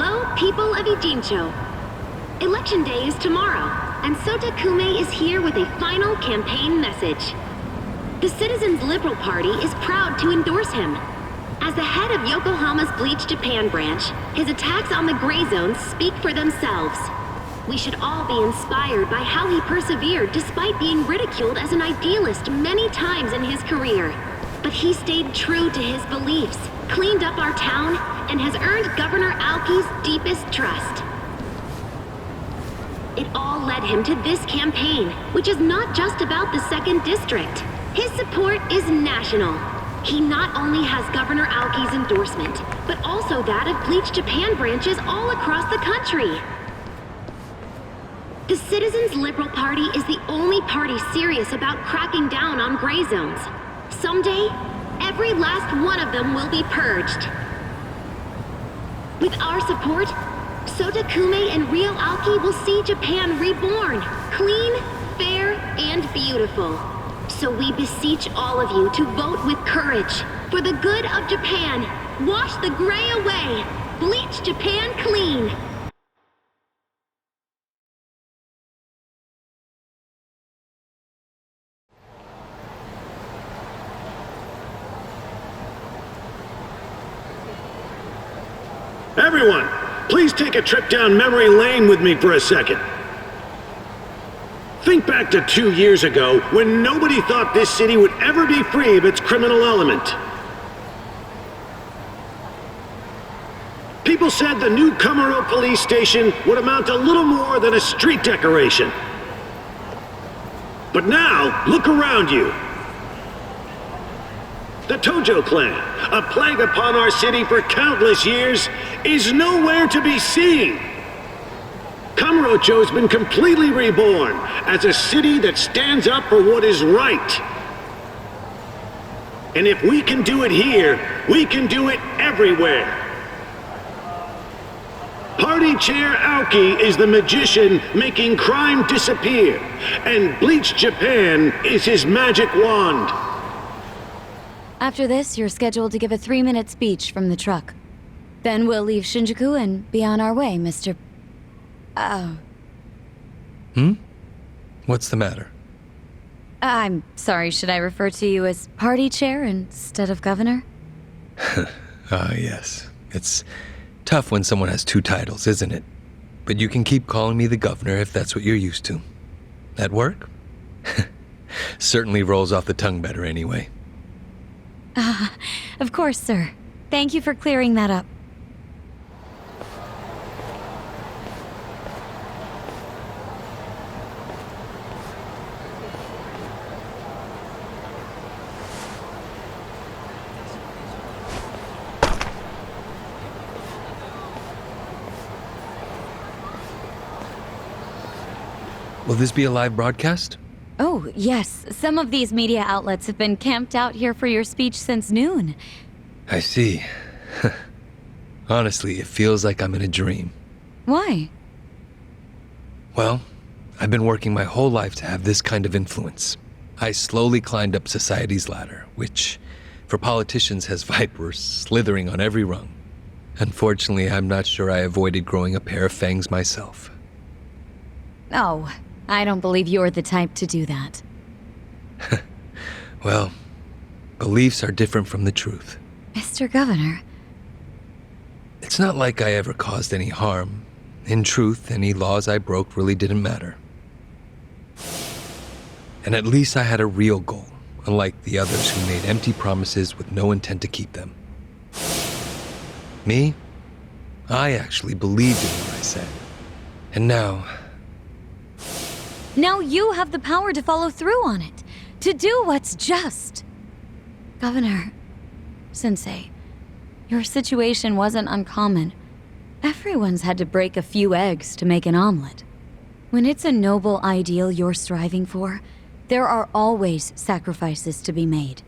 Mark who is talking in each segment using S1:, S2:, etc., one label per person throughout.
S1: Hello, people of Ijincho. Election day is tomorrow, and Sota Kume is here with a final campaign message. The Citizens Liberal Party is proud to endorse him. As the head of Yokohama's Bleach Japan branch, his attacks on the Gray Zones speak for themselves. We should all be inspired by how he persevered despite being ridiculed as an idealist many times in his career. But he stayed true to his beliefs, cleaned up our town, and has earned Governor Aoki's deepest trust. It all led him to this campaign, which is not just about the 2nd District. His support is national. He not only has Governor Aoki's endorsement, but also that of Bleach Japan branches all across the country. The Citizens Liberal Party is the only party serious about cracking down on gray zones. Someday, every last one of them will be purged. With our support, Sota Kume and Ryo Aoki will see Japan reborn, clean, fair, and beautiful. So we beseech all of you to vote with courage. For the good of Japan, wash the gray away. Bleach Japan clean.
S2: Everyone, please take a trip down memory lane with me for a second. Think back to 2 years ago when nobody thought this city would ever be free of its criminal element. People said the new Kamuro police station would amount to little more than a street decoration. But now, look around you. The Tojo Clan, a plague upon our city for countless years, is nowhere to be seen. Kamurocho's been completely reborn as a city that stands up for what is right. And if we can do it here, we can do it everywhere. Party Chair Aoki is the magician making crime disappear, and Bleach Japan is his magic wand.
S3: After this, you're scheduled to give a 3-minute speech from the truck. Then we'll leave Shinjuku and be on our way, Mr.
S4: What's the matter?
S3: I'm sorry, should I refer to you as party chair instead of governor?
S4: Yes. It's tough when someone has 2 titles, isn't it? But you can keep calling me the governor if that's what you're used to. That work? Certainly rolls off the tongue better anyway.
S3: Of course, sir. Thank you for clearing that up.
S4: Will this be a live broadcast?
S3: Oh, yes. Some of these media outlets have been camped out here for your speech since noon.
S4: I see. Honestly, it feels like I'm in a dream.
S3: Why?
S4: Well, I've been working my whole life to have this kind of influence. I slowly climbed up society's ladder, which, for politicians, has vipers slithering on every rung. Unfortunately, I'm not sure I avoided growing a pair of fangs myself.
S3: Oh, I don't believe you're the type to do that.
S4: Well, beliefs are different from the truth.
S3: Mr. Governor.
S4: It's not like I ever caused any harm. In truth, any laws I broke really didn't matter. And at least I had a real goal, unlike the others who made empty promises with no intent to keep them. Me? I actually believed in what I said. And now...
S3: Now you have the power to follow through on it, to do what's just. Governor, Sensei, your situation wasn't uncommon. Everyone's had to break a few eggs to make an omelet. When it's a noble ideal you're striving for, there are always sacrifices to be made.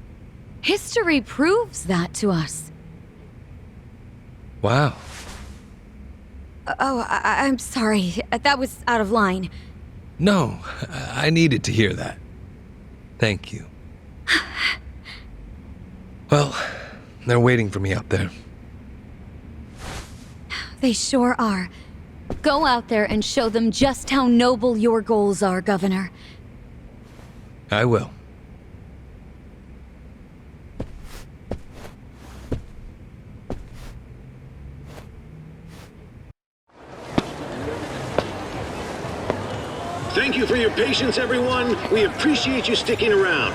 S3: History proves that to us.
S4: Wow.
S3: I'm sorry. That was out of line.
S4: No, I needed to hear that. Thank you. Well, they're waiting for me up there.
S3: They sure are. Go out there and show them just how noble your goals are, Governor.
S4: I will.
S2: Thank you for your patience, everyone. We appreciate you sticking around.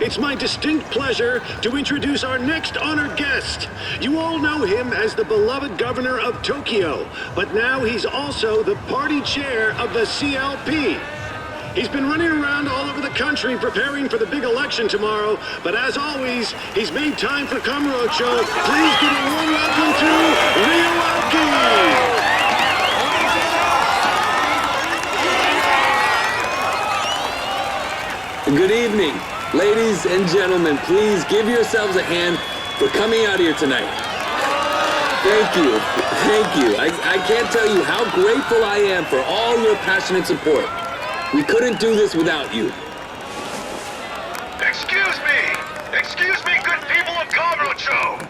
S2: It's my distinct pleasure to introduce our next honored guest. You all know him as the beloved governor of Tokyo, but now he's also the party chair of the CLP. He's been running around all over the country preparing for the big election tomorrow, but as always, he's made time for Kamurocho. Please give a warm welcome to Ryuaki!
S5: Good evening. Ladies and gentlemen, please give yourselves a hand for coming out here tonight. Thank you. Thank you. I can't tell you how grateful I am for all your passionate support. We couldn't do this without you.
S6: Excuse me! Excuse me, good people of Kamurocho!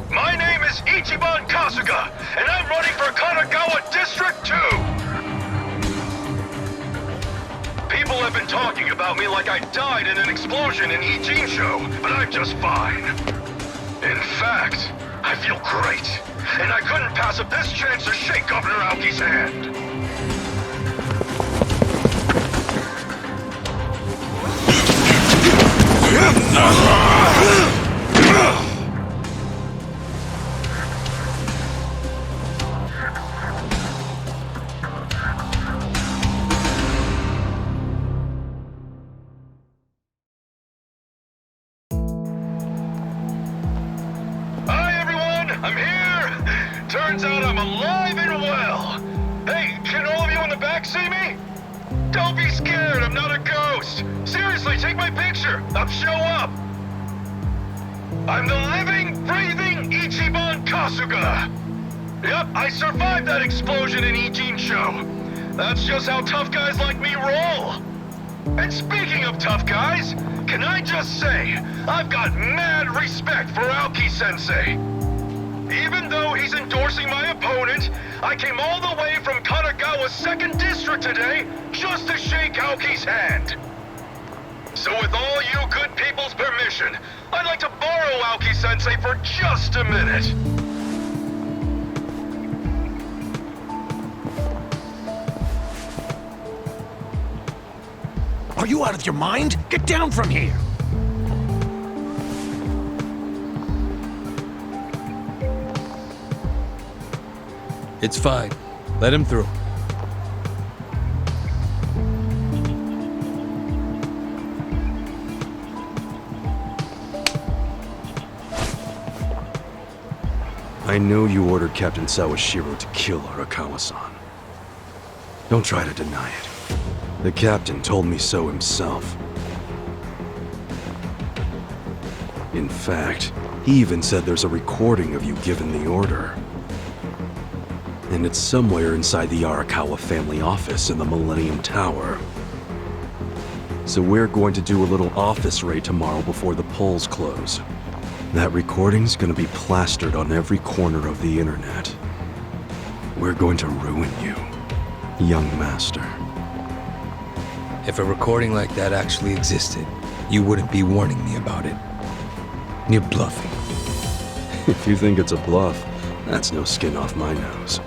S6: My name is Ichiban Kasuga, and I'm running for Kanagawa District 2! People have been talking about me like I died in an explosion in Ijincho, but I'm just fine. In fact, I feel great, and I couldn't pass up this chance to shake Governor Aoki's hand. I'm here! Turns out I'm alive and well! Hey, can all of you in the back see me? Don't be scared, I'm not a ghost! Seriously, take my picture! I'll show up! I'm the living, breathing Ichiban Kasuga! Yep, I survived that explosion in Ijincho. That's just how tough guys like me roll! And speaking of tough guys, can I just say, I've got mad respect for Aoki-sensei! Even though he's endorsing my opponent, I came all the way from Kanagawa's 2nd District today just to shake Aoki's hand. So with all you good people's permission, I'd like to borrow Aoki-sensei for just a minute.
S7: Are you out of your mind? Get down from here!
S4: It's fine. Let him through.
S8: I know you ordered Captain Sawashiro to kill Arakawa-san. Don't try to deny it. The captain told me so himself. In fact, he even said there's a recording of you giving the order. And it's somewhere inside the Arakawa family office in the Millennium Tower. So we're going to do a little office raid tomorrow before the polls close. That recording's gonna be plastered on every corner of the internet. We're going to ruin you, young master.
S4: If a recording like that actually existed, you wouldn't be warning me about it. You're bluffing.
S8: If you think it's a bluff, that's no skin off my nose.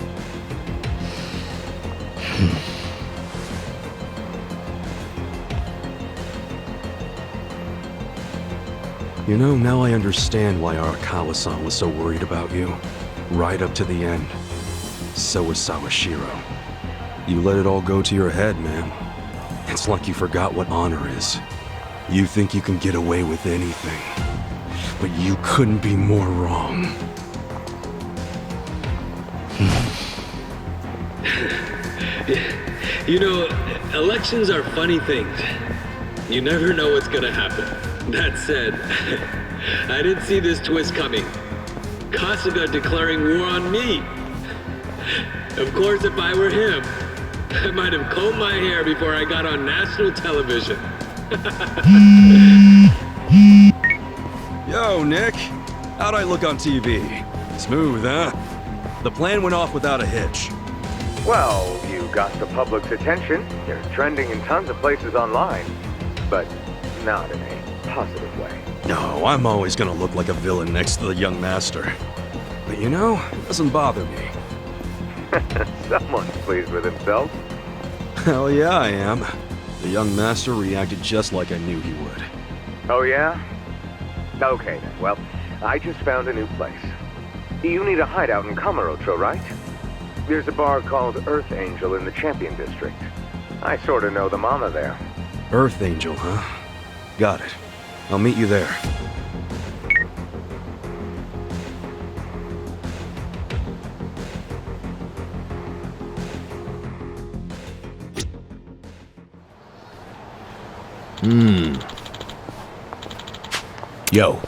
S8: You know, now I understand why Arakawa-san was so worried about you. Right up to the end. So was Sawashiro. You let it all go to your head, man. It's like you forgot what honor is. You think you can get away with anything. But you couldn't be more wrong.
S5: You know, elections are funny things. You never know what's gonna happen. That said, I didn't see this twist coming. Kasuga declaring war on me. Of course, if I were him, I might have combed my hair before I got on national television.
S8: Yo, Nick. How'd I look on TV? Smooth, huh? The plan went off without a hitch.
S9: Well, you got the public's attention. You're trending in tons of places online. But not in a positive way.
S8: No, I'm always gonna look like a villain next to the young master. But you know, it doesn't bother me.
S9: Someone's pleased with himself.
S8: Hell yeah, I am. The young master reacted just like I knew he would.
S9: Oh yeah? Okay then, well, I just found a new place. You need a hideout in Kamurocho, right? There's a bar called Earth Angel in the Champion District. I sorta know the mama there.
S8: Earth Angel, huh? Got it. I'll meet you there.
S7: Yo.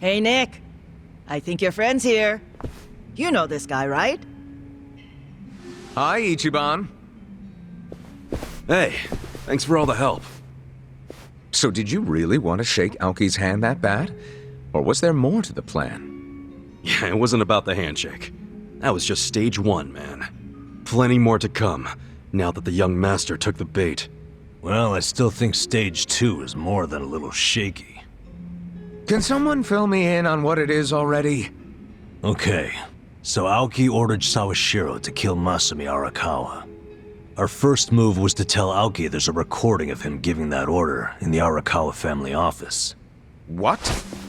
S10: Hey, Nick. I think your friend's here. You know this guy, right?
S11: Hi, Ichiban.
S8: Hey, thanks for all the help.
S11: So did you really want to shake Aoki's hand that bad? Or was there more to the plan?
S8: Yeah, it wasn't about the handshake. That was just stage one, man. Plenty more to come, now that the young master took the bait.
S7: Well, I still think stage 2 is more than a little shaky.
S11: Can someone fill me in on what it is already?
S7: Okay, so Aoki ordered Sawashiro to kill Masumi Arakawa. Our first move was to tell Aoki there's a recording of him giving that order in the Arakawa family office.
S11: What?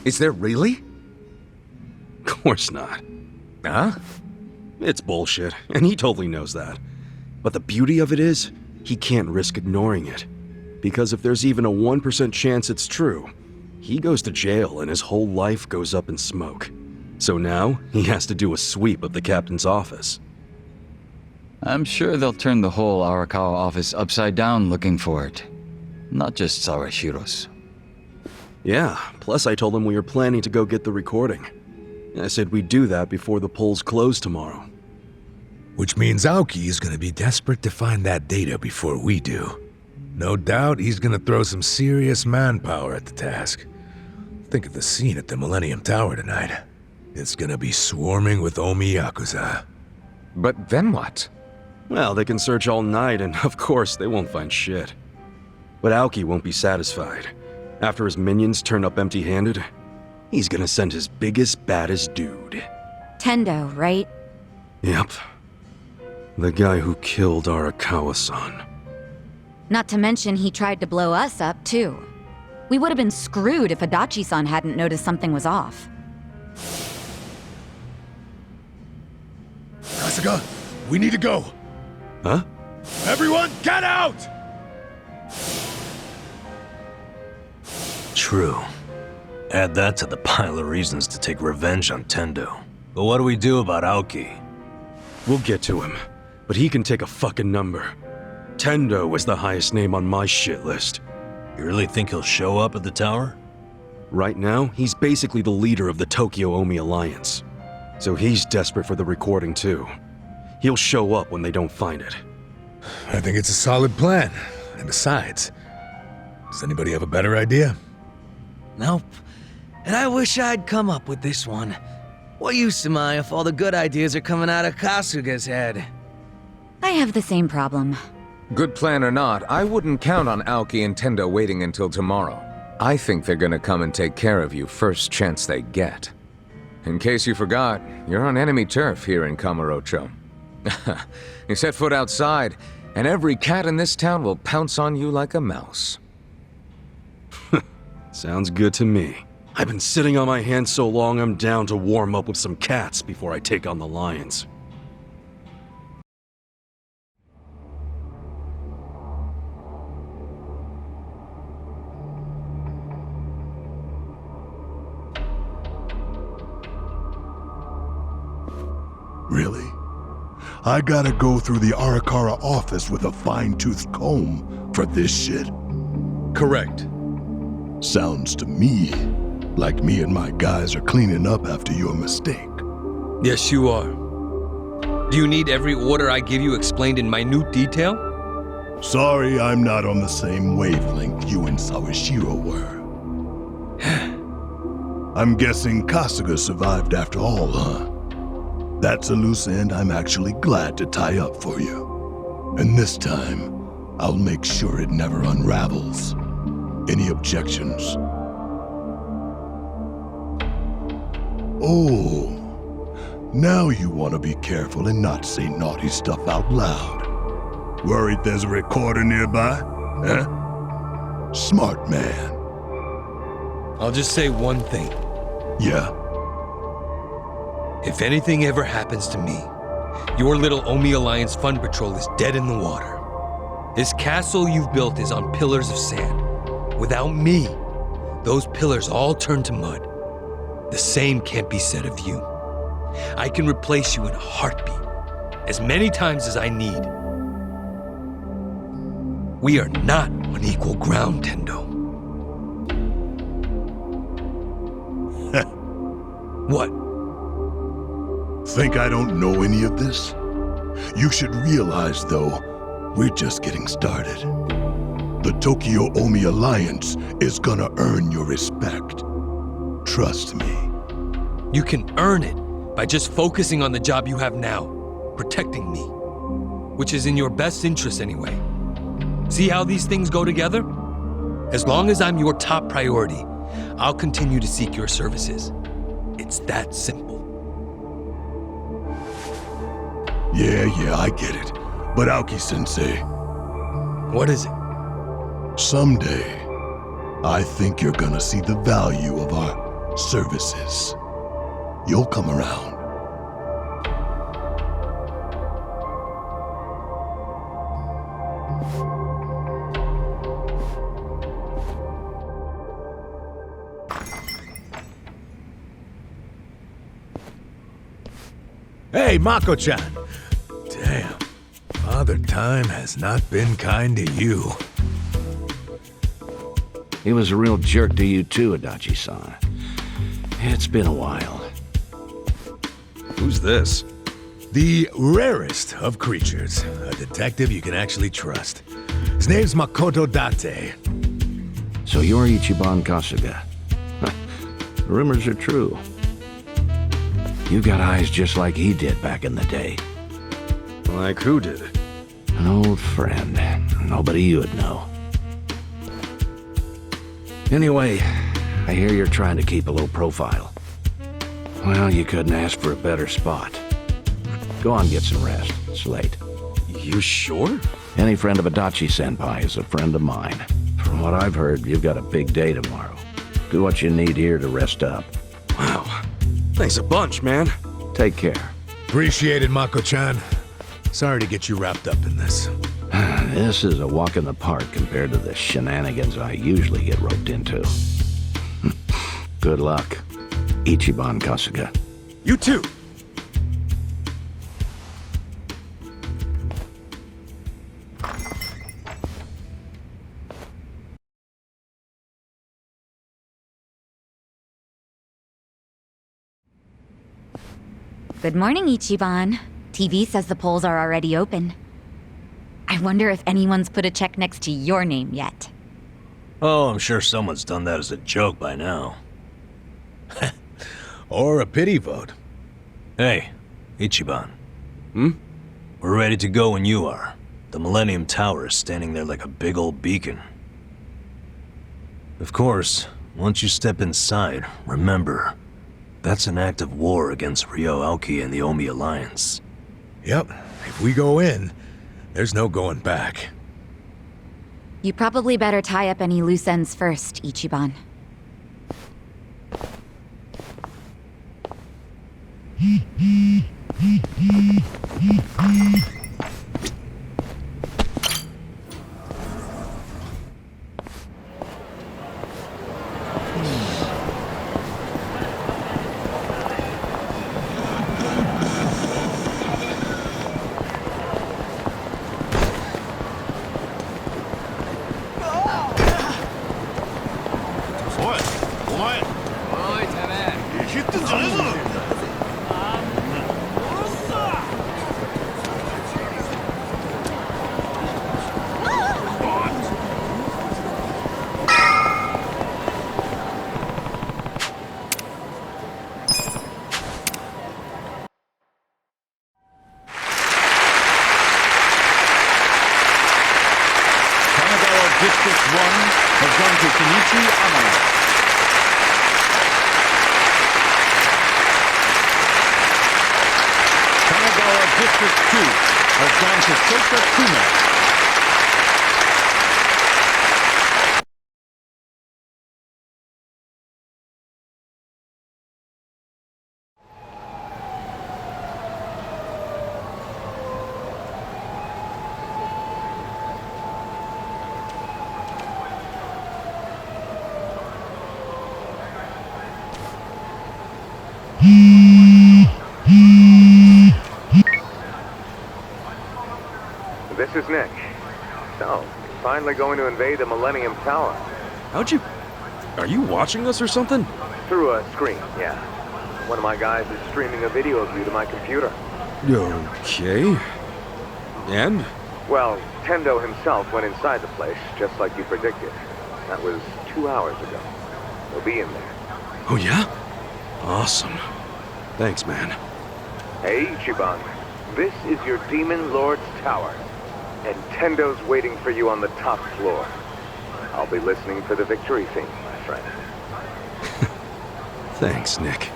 S11: Is there really?
S8: Of course not.
S11: Huh?
S8: It's bullshit, and he totally knows that. But the beauty of it is, he can't risk ignoring it. Because if there's even a 1% chance it's true, he goes to jail and his whole life goes up in smoke. So now, he has to do a sweep of the captain's office.
S12: I'm sure they'll turn the whole Arakawa office upside down looking for it. Not just Sawashiro's.
S8: Yeah, plus I told him we were planning to go get the recording. I said we'd do that before the polls close tomorrow.
S13: Which means Aoki is gonna be desperate to find that data before we do. No doubt he's gonna throw some serious manpower at the task. Think of the scene at the Millennium Tower tonight. It's gonna be swarming with Omi Yakuza.
S11: But then what?
S8: Well, they can search all night, and of course, they won't find shit. But Aoki won't be satisfied. After his minions turn up empty-handed, he's gonna send his biggest, baddest dude.
S3: Tendo, right?
S8: Yep. The guy who killed Arakawa-san.
S3: Not to mention he tried to blow us up, too. We would have been screwed if Adachi-san hadn't noticed something was off.
S13: Kasuga, we need to go.
S8: Huh?
S13: Everyone, get out!
S7: True. Add that to the pile of reasons to take revenge on Tendo. But what do we do about Aoki?
S8: We'll get to him, but he can take a fucking number. Tendo is the highest name on my shit list.
S7: You really think he'll show up at the tower?
S8: Right now, he's basically the leader of the Tokyo Omi Alliance. So he's desperate for the recording too. He'll show up when they don't find it.
S13: I think it's a solid plan. And besides, does anybody have a better idea?
S14: Nope. And I wish I'd come up with this one. What use am I if all the good ideas are coming out of Kasuga's head?
S3: I have the same problem.
S11: Good plan or not, I wouldn't count on Aoki and Tendo waiting until tomorrow. I think they're gonna come and take care of you first chance they get. In case you forgot, you're on enemy turf here in Kamurocho. You set foot outside, and every cat in this town will pounce on you like a mouse.
S8: Sounds good to me. I've been sitting on my hands so long I'm down to warm up with some cats before I take on the lions.
S15: Really? I gotta go through the Arakawa office with a fine-toothed comb for this shit?
S13: Correct.
S15: Sounds to me like me and my guys are cleaning up after your mistake.
S4: Yes, you are. Do you need every order I give you explained in minute detail?
S15: Sorry, I'm not on the same wavelength you and Sawashiro were. I'm guessing Kasuga survived after all, huh? That's a loose end I'm actually glad to tie up for you. And this time, I'll make sure it never unravels. Any objections? Oh, now you want to be careful and not say naughty stuff out loud. Worried there's a recorder nearby? Huh? Smart man.
S4: I'll just say one thing.
S15: Yeah?
S4: If anything ever happens to me, your little Omi Alliance Fund Patrol is dead in the water. This castle you've built is on pillars of sand. Without me, those pillars all turn to mud. The same can't be said of you. I can replace you in a heartbeat, as many times as I need. We are not on equal ground, Tendo. What?
S15: Think I don't know any of this? You should realize, though, we're just getting started. The Tokyo Omi Alliance is gonna earn your respect. Trust me.
S4: You can earn it by just focusing on the job you have now, protecting me, which is in your best interest anyway. See how these things go together? As long as I'm your top priority, I'll continue to seek your services. It's that simple.
S15: Yeah, I get it. But Aoki-sensei...
S4: What is it?
S15: Someday, I think you're gonna see the value of our services. You'll come around.
S13: Hey, Mako-chan! Damn, Father Time has not been kind to you.
S16: He was a real jerk to you too, Adachi-san. It's been a while.
S8: Who's this?
S13: The rarest of creatures. A detective you can actually trust. His name's Makoto Date.
S16: So you're Ichiban Kasuga. Rumors are true. You got eyes just like he did back in the day.
S8: Like who did?
S16: An old friend. Nobody you'd know. Anyway, I hear you're trying to keep a low profile. Well, you couldn't ask for a better spot. Go on, get some rest. It's late.
S8: You sure?
S16: Any friend of Adachi-senpai is a friend of mine. From what I've heard, you've got a big day tomorrow. Do what you need here to rest up.
S8: Wow. Thanks a bunch, man.
S16: Take care.
S13: Appreciate it, Mako-chan. Sorry to get you wrapped up in this.
S16: This is a walk in the park compared to the shenanigans I usually get roped into. Good luck, Ichiban Kasuga.
S8: You too!
S17: Good morning, Ichiban. TV says the polls are already open. I wonder if anyone's put a check next to your name yet.
S7: Oh, I'm sure someone's done that as a joke by now.
S13: Or a pity vote.
S7: Hey, Ichiban. We're ready to go when you are. The Millennium Tower is standing there like a big old beacon. Of course, once you step inside, remember, That's an act of war against Ryo Aoki and the Omi Alliance.
S13: Yep. If we go in, there's no going back.
S17: You probably better tie up any loose ends first, Ichiban.
S18: District 1 has gone to Kenichi Amrocs. Kanagawa District 2 has gone to Tojo Clan.
S9: This is Nick. So, finally going to invade the Millennium Tower.
S8: How'd you... Are you watching us or something?
S9: Through a screen, yeah. One of my guys is streaming a video of you to my computer.
S8: Okay. And?
S9: Well, Tendo himself went inside the place, just like you predicted. That was 2 hours ago. He'll be in there.
S8: Oh yeah? Awesome. Thanks, man.
S9: Hey, Ichiban. This is your Demon Lord's Tower. And Tendo's waiting for you on the top floor. I'll be listening for the victory theme, my friend.
S8: Thanks, Nick.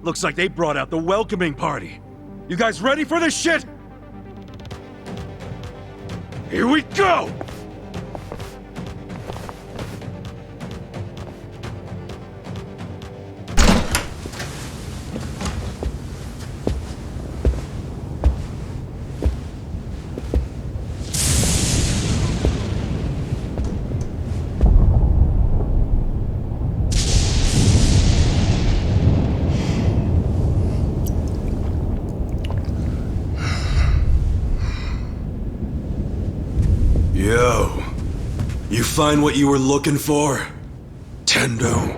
S8: Looks like they brought out the welcoming party. You guys ready for this shit? Here we go!
S15: Yo, you find what you were looking for? Tendo.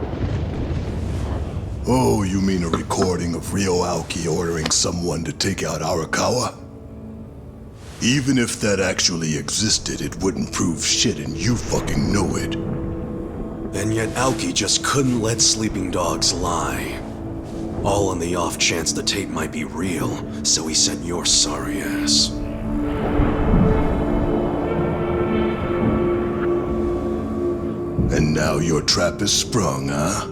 S15: Oh, you mean a recording of Ryo Aoki ordering someone to take out Arakawa? Even if that actually existed, it wouldn't prove shit and you fucking know it.
S8: And yet Aoki just couldn't let sleeping dogs lie. All on the off chance the tape might be real, so he sent your sorry ass.
S15: And now your trap is sprung, huh?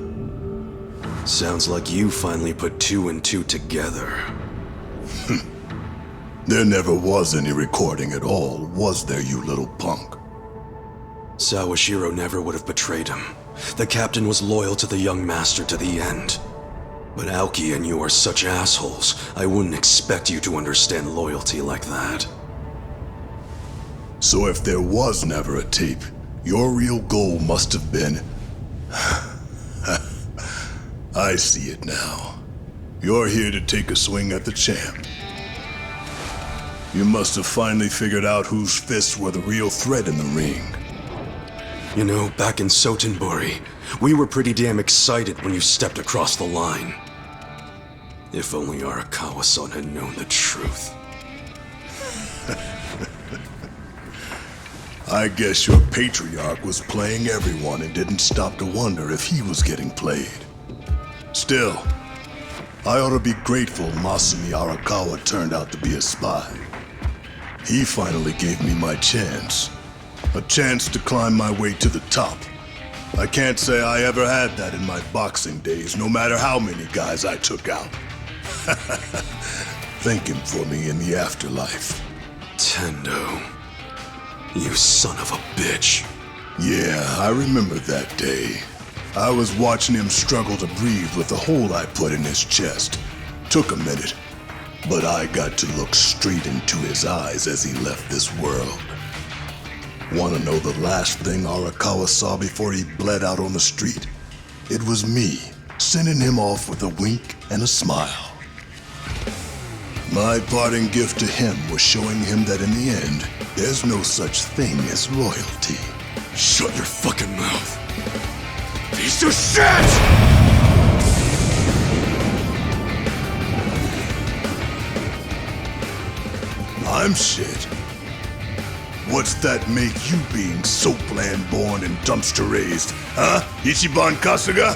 S8: Sounds like you finally put 2 and 2 together.
S15: There never was any recording at all, was there, you little punk?
S8: Sawashiro never would have betrayed him. The captain was loyal to the young master to the end. But Aoki and you are such assholes, I wouldn't expect you to understand loyalty like that.
S15: So if there was never a tape, your real goal must have been... I see it now. You're here to take a swing at the champ. You must have finally figured out whose fists were the real threat in the ring.
S8: You know, back in Sotenbori, we were pretty damn excited when you stepped across the line. If only Arakawa-san had known the truth.
S15: I guess your patriarch was playing everyone and didn't stop to wonder if he was getting played. Still, I ought to be grateful Masumi Arakawa turned out to be a spy. He finally gave me my chance. A chance to climb my way to the top. I can't say I ever had that in my boxing days, no matter how many guys I took out. Thank him for me in the afterlife.
S8: Tendo. You son of a bitch.
S15: Yeah, I remember that day. I was watching him struggle to breathe with the hole I put in his chest. Took a minute, but I got to look straight into his eyes as he left this world. Want to know the last thing Arakawa saw before he bled out on the street? It was me, sending him off with a wink and a smile. My parting gift to him was showing him that in the end, there's no such thing as loyalty.
S8: Shut your fucking mouth. Piece of shit!
S15: I'm shit. What's that make you being so bland-born and dumpster-raised, huh, Ichiban Kasuga?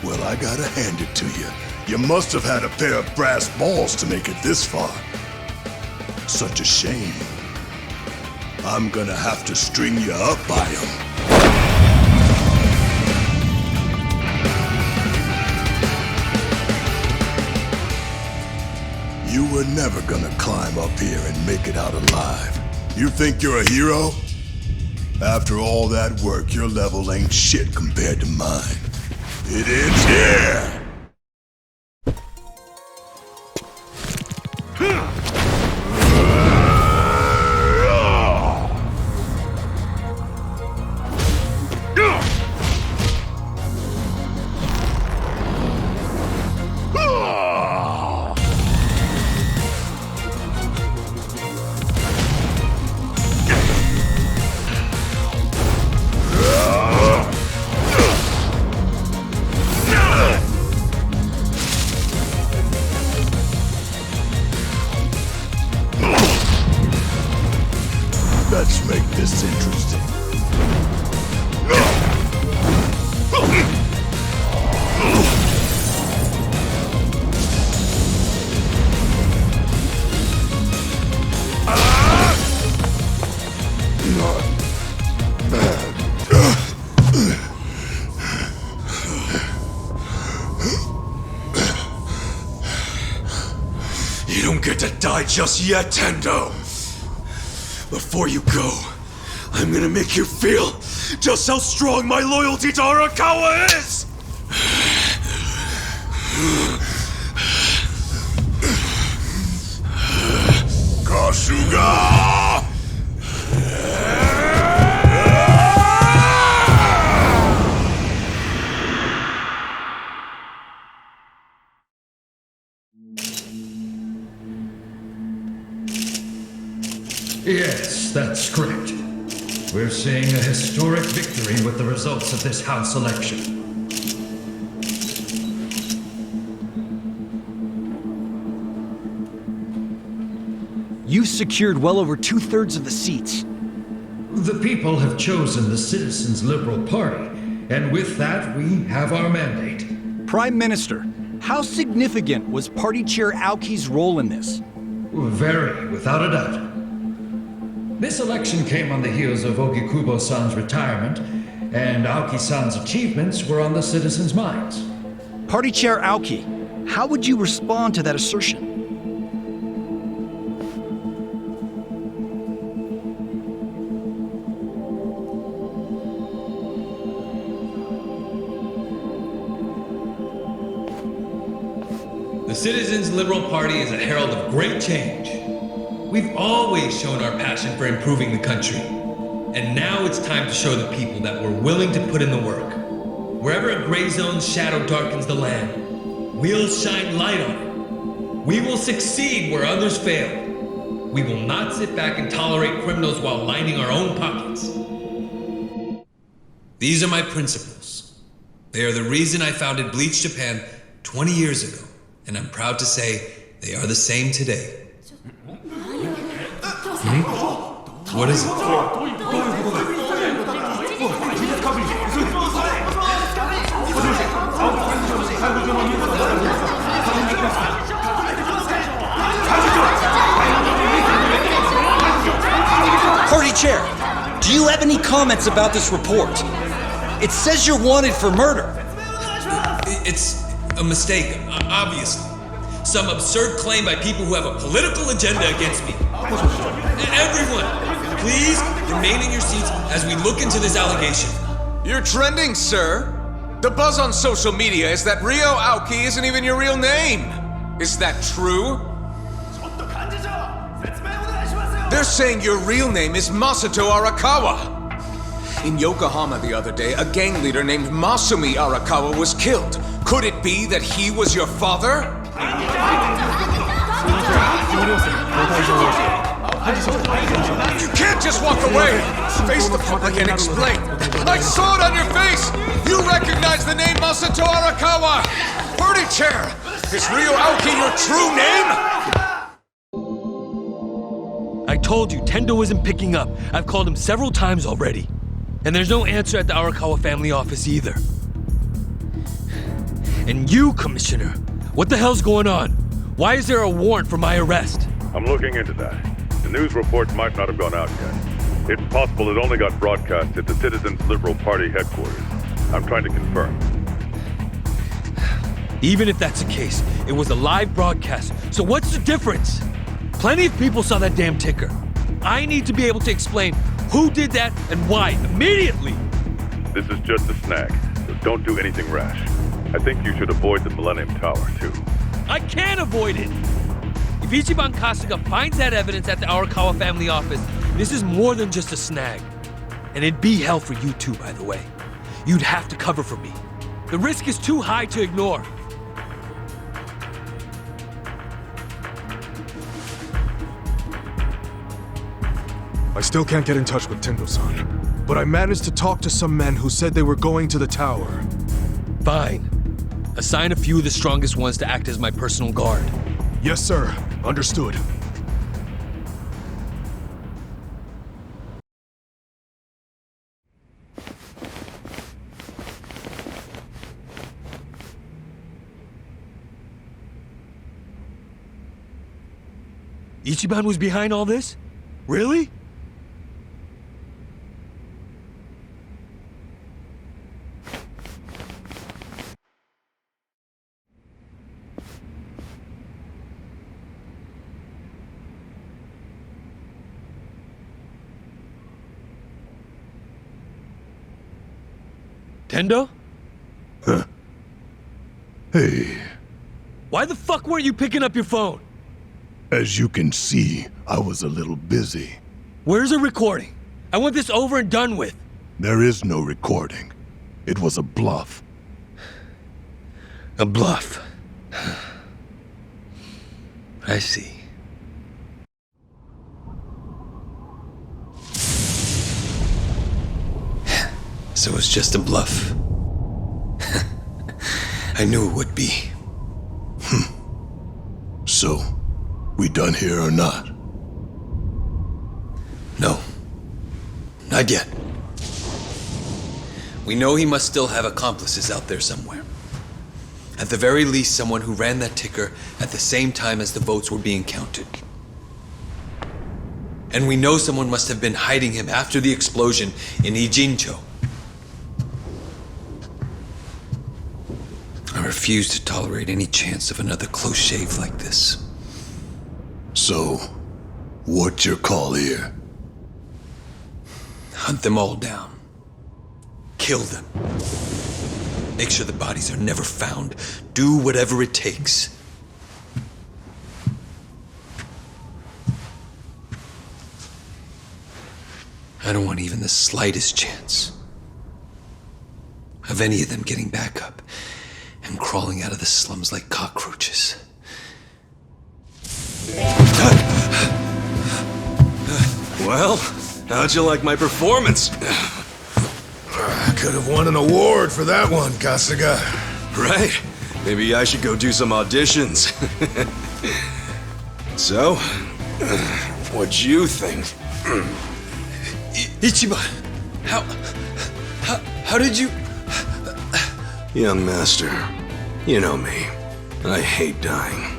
S15: Well, I gotta hand it to you. You must have had a pair of brass balls to make it this far. Such a shame. I'm gonna have to string you up by 'em. You were never gonna climb up here and make it out alive. You think you're a hero? After all that work, your level ain't shit compared to mine. It ends here! Let's make this interesting.
S8: You don't get to die just yet, Tendo. Before you go, I'm gonna make you feel just how strong my loyalty to Arakawa is!
S15: Kasuga!
S19: Yes, that's correct. We're seeing a historic victory with the results of this House election.
S20: You've secured well over 2/3 of the seats.
S19: The people have chosen the Citizens' Liberal Party, and with that, we have our mandate.
S20: Prime Minister, how significant was Party Chair Aoki's role in this?
S19: Very, without a doubt. This election came on the heels of Ogikubo-san's retirement, and Aoki-san's achievements were on the citizens' minds.
S20: Party Chair Aoki, how would you respond to that assertion?
S4: The Citizens' Liberal Party is a herald of great change. We've always shown our passion for improving the country. And now it's time to show the people that we're willing to put in the work. Wherever a gray zone's shadow darkens the land, we'll shine light on it. We will succeed where others fail. We will not sit back and tolerate criminals while lining our own pockets. These are my principles. They are the reason I founded Bleach Japan 20 years ago, and I'm proud to say they are the same today. What is it?
S21: Party Chair, do you have any comments about this report? It says you're wanted for murder.
S4: It's a mistake, obviously. Some absurd claim by people who have a political agenda against me. Everyone, please remain in your seats as we look into this allegation.
S11: You're trending, sir. The buzz on social media is that Ryo Aoki isn't even your real name. Is that true? They're saying your real name is Masato Arakawa. In Yokohama the other day, a gang leader named Masumi Arakawa was killed. Could it be that he was your father? You can't just walk away! Face the public and explain! I saw it on your face! You recognize the name Masato Arakawa! Party Chair! Is Ryo Aoki your true name?
S4: I told you, Tendo isn't picking up. I've called him several times already. And there's no answer at the Arakawa family office either. And you, Commissioner, what the hell's going on? Why is there a warrant for my arrest?
S22: I'm looking into that. The news report might not have gone out yet. It's possible it only got broadcast at the Citizens Liberal Party headquarters. I'm trying to confirm.
S4: Even if that's the case, it was a live broadcast, so what's the difference? Plenty of people saw that damn ticker. I need to be able to explain who did that and why immediately.
S22: This is just a snag, so don't do anything rash. I think you should avoid the Millennium Tower, too.
S4: I can't avoid it! If Ichiban Kasuga finds that evidence at the Arakawa family office, this is more than just a snag. And it'd be hell for you too, by the way. You'd have to cover for me. The risk is too high to ignore.
S23: I still can't get in touch with Tendo-san, but I managed to talk to some men who said they were going to the tower.
S4: Fine. Assign a few of the strongest ones to act as my personal guard.
S23: Yes, sir. Understood.
S4: Ichiban was behind all this? Really? Tendo?
S15: Huh. Hey.
S4: Why the fuck weren't you picking up your phone?
S15: As you can see, I was a little busy.
S4: Where's the recording? I want this over and done with.
S15: There is no recording. It was a bluff.
S4: A bluff. I see. So it's just a bluff. I knew it would be.
S15: So, we done here or not?
S4: No. Not yet. We know he must still have accomplices out there somewhere. At the very least, someone who ran that ticker at the same time as the votes were being counted. And we know someone must have been hiding him after the explosion in Ijincho. I refuse to tolerate any chance of another close shave like this.
S15: So, what's your call here?
S4: Hunt them all down. Kill them. Make sure the bodies are never found. Do whatever it takes. I don't want even the slightest chance of any of them getting back up and crawling out of the slums like cockroaches.
S8: Well, how'd you like my performance?
S13: Could have won an award for that one, Kasuga.
S8: Right? Maybe I should go do some auditions. So, what'd you think?
S11: Ichiban, how did you...
S8: Young master, you know me. I hate dying.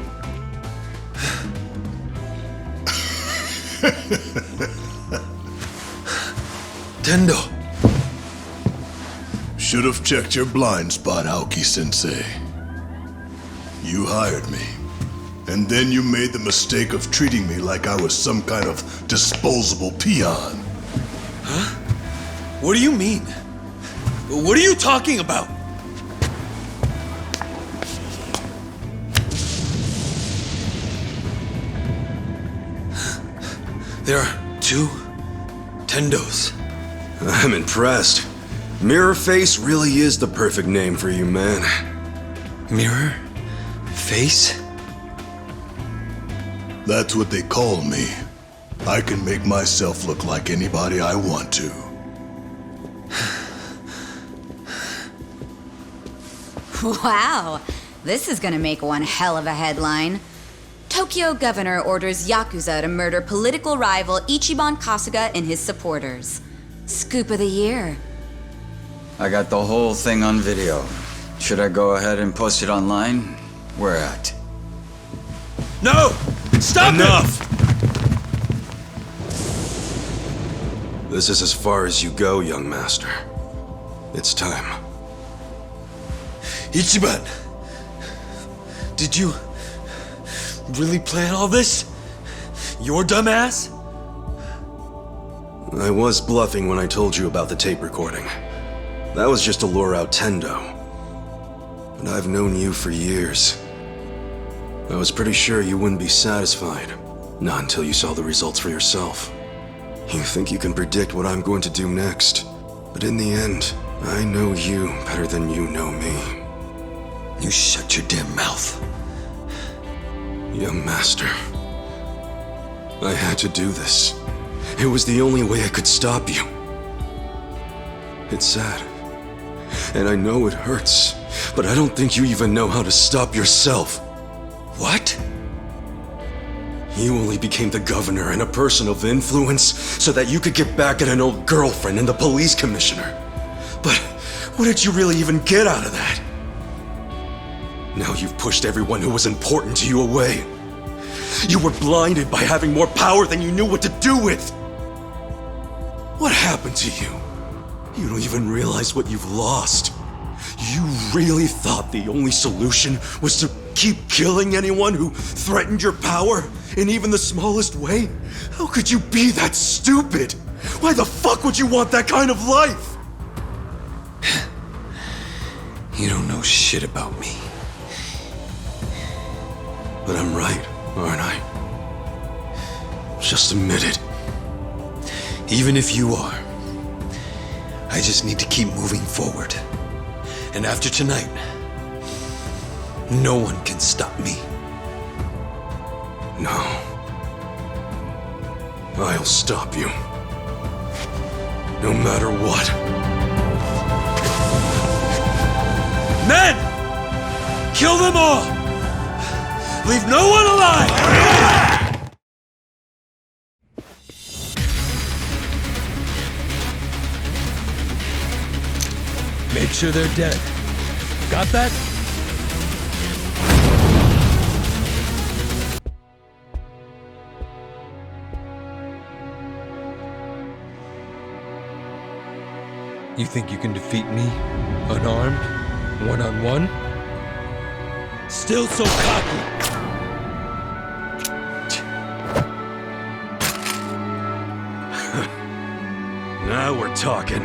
S11: Tendo.
S15: Should have checked your blind spot, Aoki-sensei. You hired me. And then you made the mistake of treating me like I was some kind of disposable peon.
S11: Huh? What do you mean? What are you talking about? There are 2 Tendos.
S8: I'm impressed. Mirror Face really is the perfect name for you, man.
S11: Mirror? Face?
S15: That's what they call me. I can make myself look like anybody I want to.
S17: Wow, this is gonna make one hell of a headline. Tokyo governor orders Yakuza to murder political rival Ichiban Kasuga and his supporters. Scoop of the year.
S12: I got the whole thing on video. Should I go ahead and post it online? Where at?
S11: No! Stop
S8: Enough! This is as far as you go, young master. It's time.
S11: Ichiban! Did you really plan all this? Your dumbass?
S8: I was bluffing when I told you about the tape recording. That was just to lure out Tendo. But I've known you for years. I was pretty sure you wouldn't be satisfied. Not until you saw the results for yourself. You think you can predict what I'm going to do next. But in the end, I know you better than you know me.
S11: You shut your damn mouth.
S8: Young master. I had to do this. It was the only way I could stop you. It's sad. And I know it hurts. But I don't think you even know how to stop yourself.
S11: What?
S8: You only became the governor and a person of influence so that you could get back at an old girlfriend and the police commissioner. But what did you really even get out of that? Now you've pushed everyone who was important to you away. You were blinded by having more power than you knew what to do with. What happened to you? You don't even realize what you've lost. You really thought the only solution was to keep killing anyone who threatened your power in even the smallest way? How could you be that stupid? Why the fuck would you want that kind of life?
S11: You don't know shit about me.
S8: But I'm right, aren't I? Just admit it.
S11: Even if you are, I just need to keep moving forward. And after tonight, no one can stop me.
S8: No. I'll stop you. No matter what.
S11: Men! Kill them all! Leave no one alive!
S4: Make sure they're dead. Got that? You think you can defeat me? Unarmed? One-on-one?
S11: Still so cocky!
S8: Now we're talking.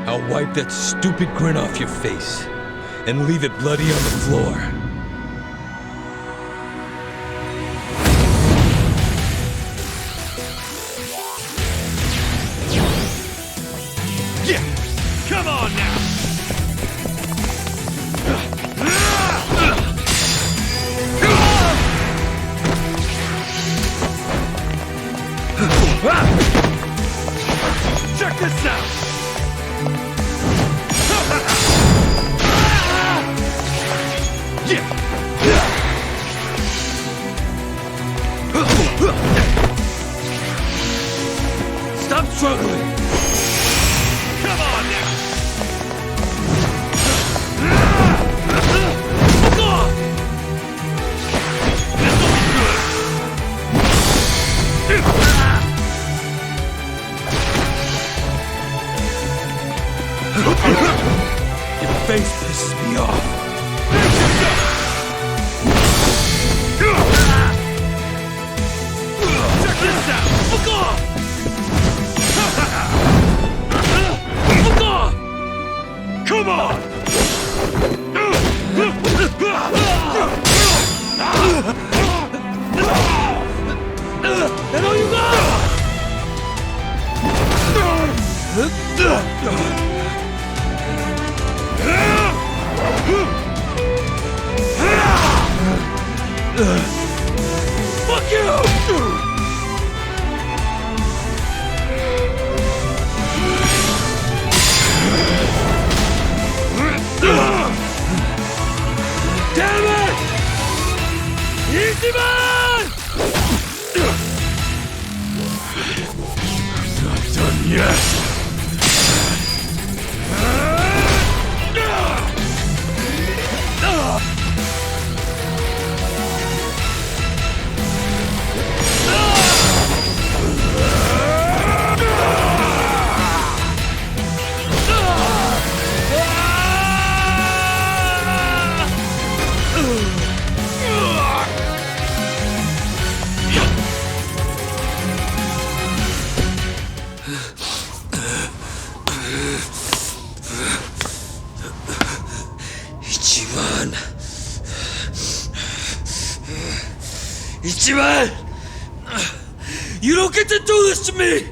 S4: I'll wipe that stupid grin off your face and leave it bloody on the floor.
S11: Yeah! Come on now! piss me off! Check this out! Look off! Look off! Come on! And all you got! Fuck you! Damn it! Ichiban! Not done yet. Ichiban! Ichiban! You don't get to do this to me!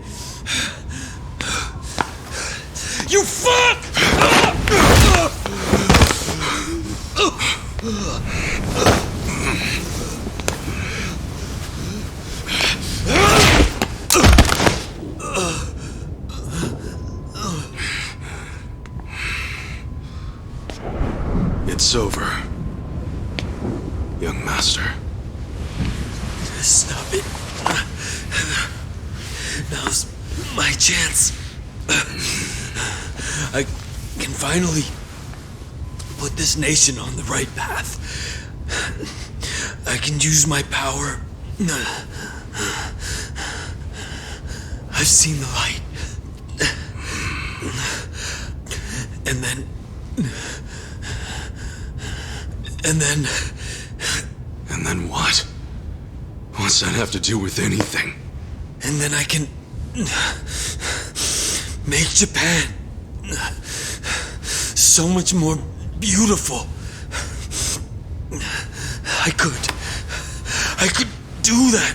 S11: You fuck!
S8: It's over, young master.
S11: Stop it. Now's my chance. I can finally put this nation on the right path. I can use my power. I've seen the light. And then...
S8: And then what? What's that have to do with anything?
S11: And then I can... make Japan so much more beautiful. I could do that.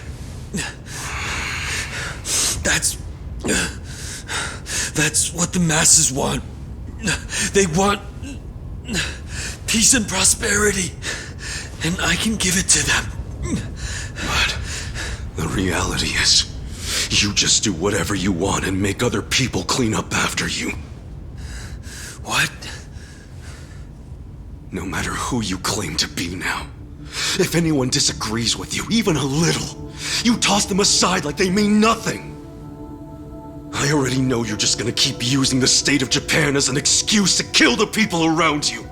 S11: That's what the masses want. They want peace and prosperity, and I can give it to them.
S8: But the reality is, you just do whatever you want and make other people clean up after you.
S11: What?
S8: No matter who you claim to be now, if anyone disagrees with you, even a little, you toss them aside like they mean nothing. I already know you're just gonna keep using the state of Japan as an excuse to kill the people around you,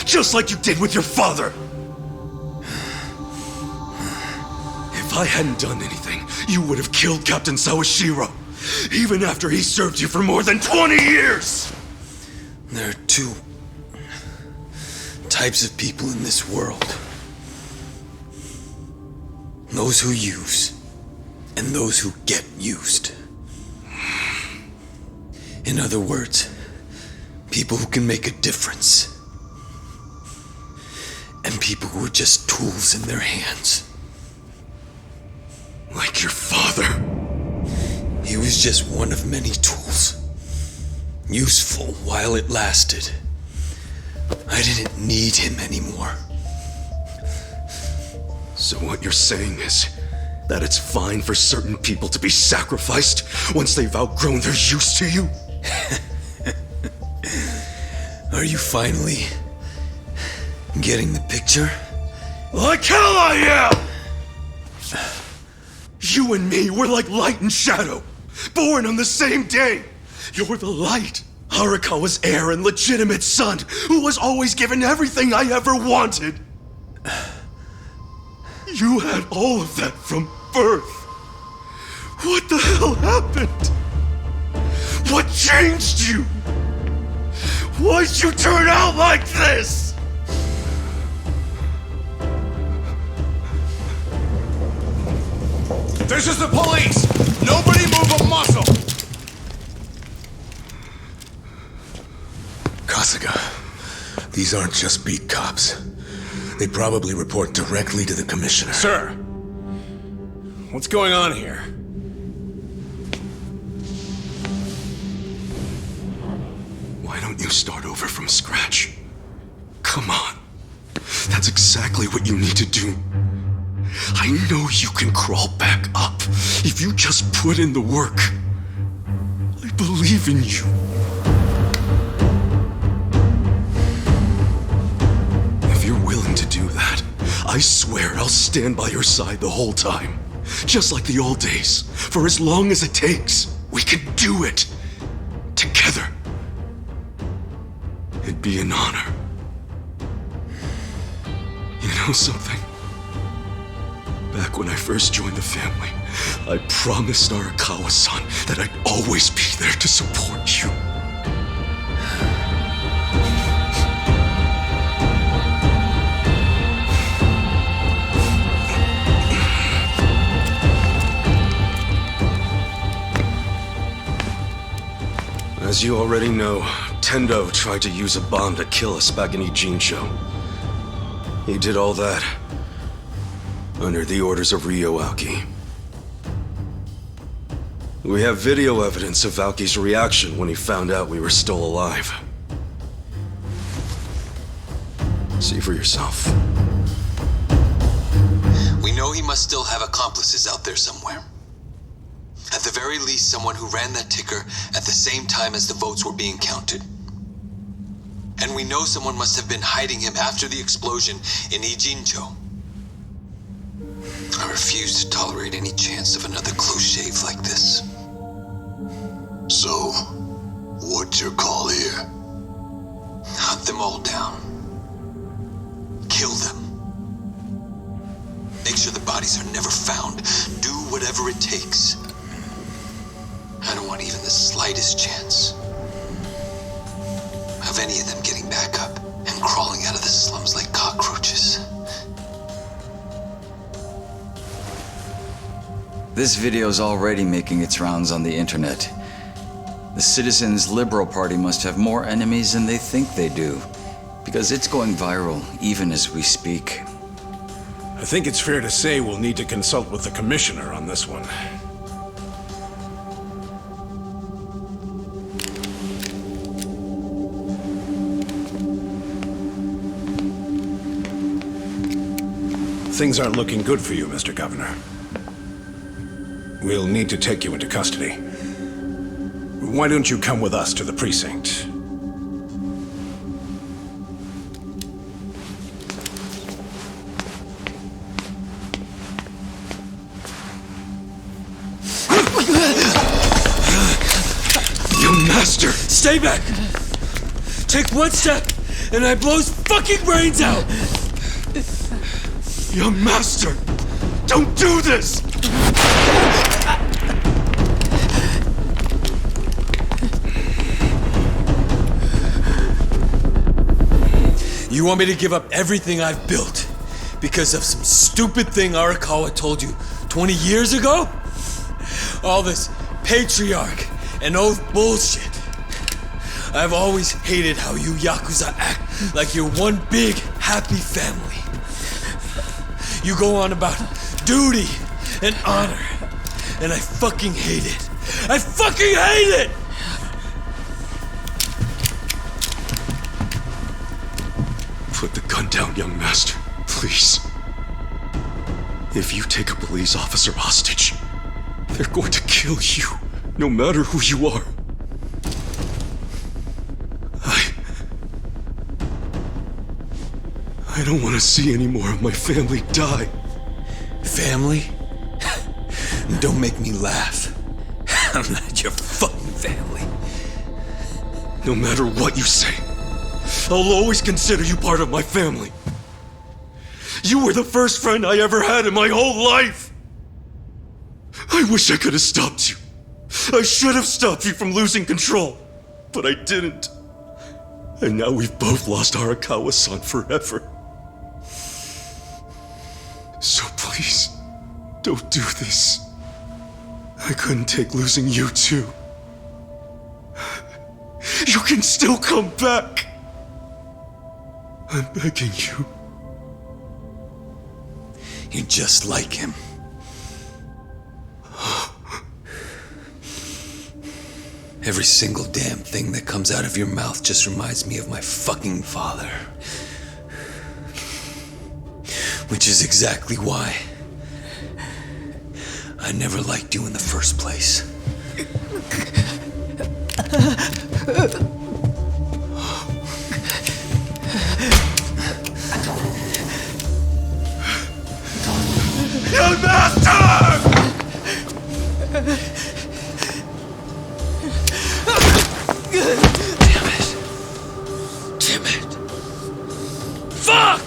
S8: just like you did with your father. If I hadn't done anything, you would have killed Captain Sawashiro, even after he served you for more than 20 years!
S11: There are two types of people in this world. Those who use, and those who get used. In other words, people who can make a difference. And people who are just tools in their hands.
S8: Like your father.
S11: He was just one of many tools. Useful while it lasted. I didn't need him anymore.
S8: So what you're saying is that it's fine for certain people to be sacrificed once they've outgrown their use to you?
S11: Are you finally getting the picture?
S8: Like hell I am! You and me, we're like light and shadow, born on the same day. You're the light, Arakawa's heir and legitimate son, who was always given everything I ever wanted. You had all of that from birth. What the hell happened? What changed you?
S15: Why'd you turn out like this?
S11: This is the police! Nobody move a muscle!
S13: Kasuga, these aren't just beat cops. They probably report directly to the commissioner.
S11: Sir, what's going on here?
S15: Why don't you start over from scratch? Come on. That's exactly what you need to do. I know you can crawl back up if you just put in the work. I believe in you. If you're willing to do that, I swear I'll stand by your side the whole time. Just like the old days. For as long as it takes, we can do it. Together. It'd be an honor. You know something? Back when I first joined the family, I promised Arakawa-san that I'd always be there to support you. As you already know, Tendo tried to use a bomb to kill us back in Ijincho. He did all that under the orders of Ryo Aoki. We have video evidence of Aoki's reaction when he found out we were still alive. See for yourself.
S4: We know he must still have accomplices out there somewhere. At the very least, someone who ran that ticker at the same time as the votes were being counted. And we know someone must have been hiding him after the explosion in Ijincho. I refuse to tolerate any chance of another close shave like this.
S15: So, what's your call here?
S4: Hunt them all down. Kill them. Make sure the bodies are never found. Do whatever it takes. I don't want even the slightest chance of any of them getting back up and crawling out of the slums like cockroaches.
S12: This video's already making its rounds on the internet. The Citizens Liberal Party must have more enemies than they think they do, because it's going viral even as we speak.
S11: I think it's fair to say we'll need to consult with the commissioner on this one. Things aren't looking good for you, Mr. Governor. We'll need to take you into custody. Why don't you come with us to the precinct?
S15: Young master!
S1: Stay back! Take one step, and I blow his fucking brains out!
S15: Young master! Don't do this!
S1: You want me to give up everything I've built because of some stupid thing Arakawa told you 20 years ago? All this patriarch and oath bullshit. I've always hated how you Yakuza act like you're one big, happy family. You go on about duty and honor, and I fucking hate it. I fucking hate it!
S15: Put the gun down, young master, please. If you take a police officer hostage, they're going to kill you, no matter who you are. I don't want to see any more of my family die.
S1: Family? Don't make me laugh. I'm not your fucking family.
S15: No matter what you say, I'll always consider you part of my family. You were the first friend I ever had in my whole life. I wish I could have stopped you. I should have stopped you from losing control, but I didn't.
S2: And now we've both lost Arakawa-san forever. So please, don't do this. I couldn't take losing you too. You can still come back. I'm begging you.
S1: You're just like him. Every single damn thing that comes out of your mouth just reminds me of my fucking father. Which is exactly why I never liked you in the first place.
S2: Your master!
S1: Damn it! Fuck!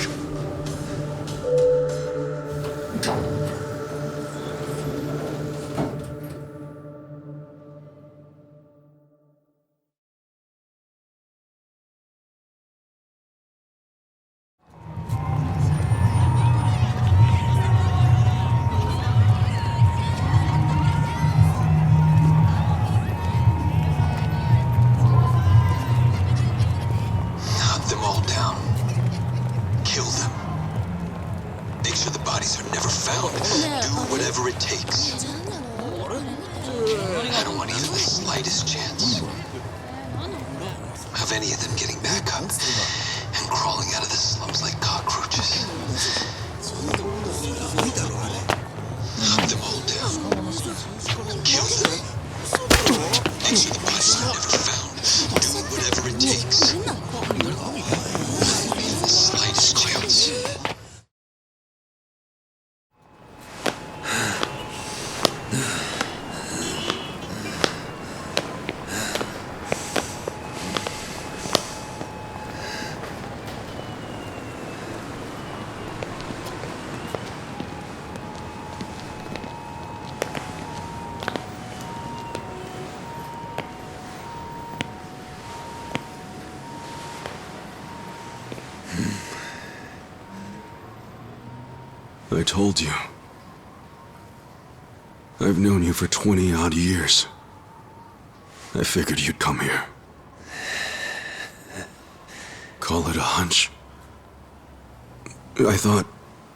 S2: I told you. I've known you for 20-odd years. I figured you'd come here. Call it a hunch. I thought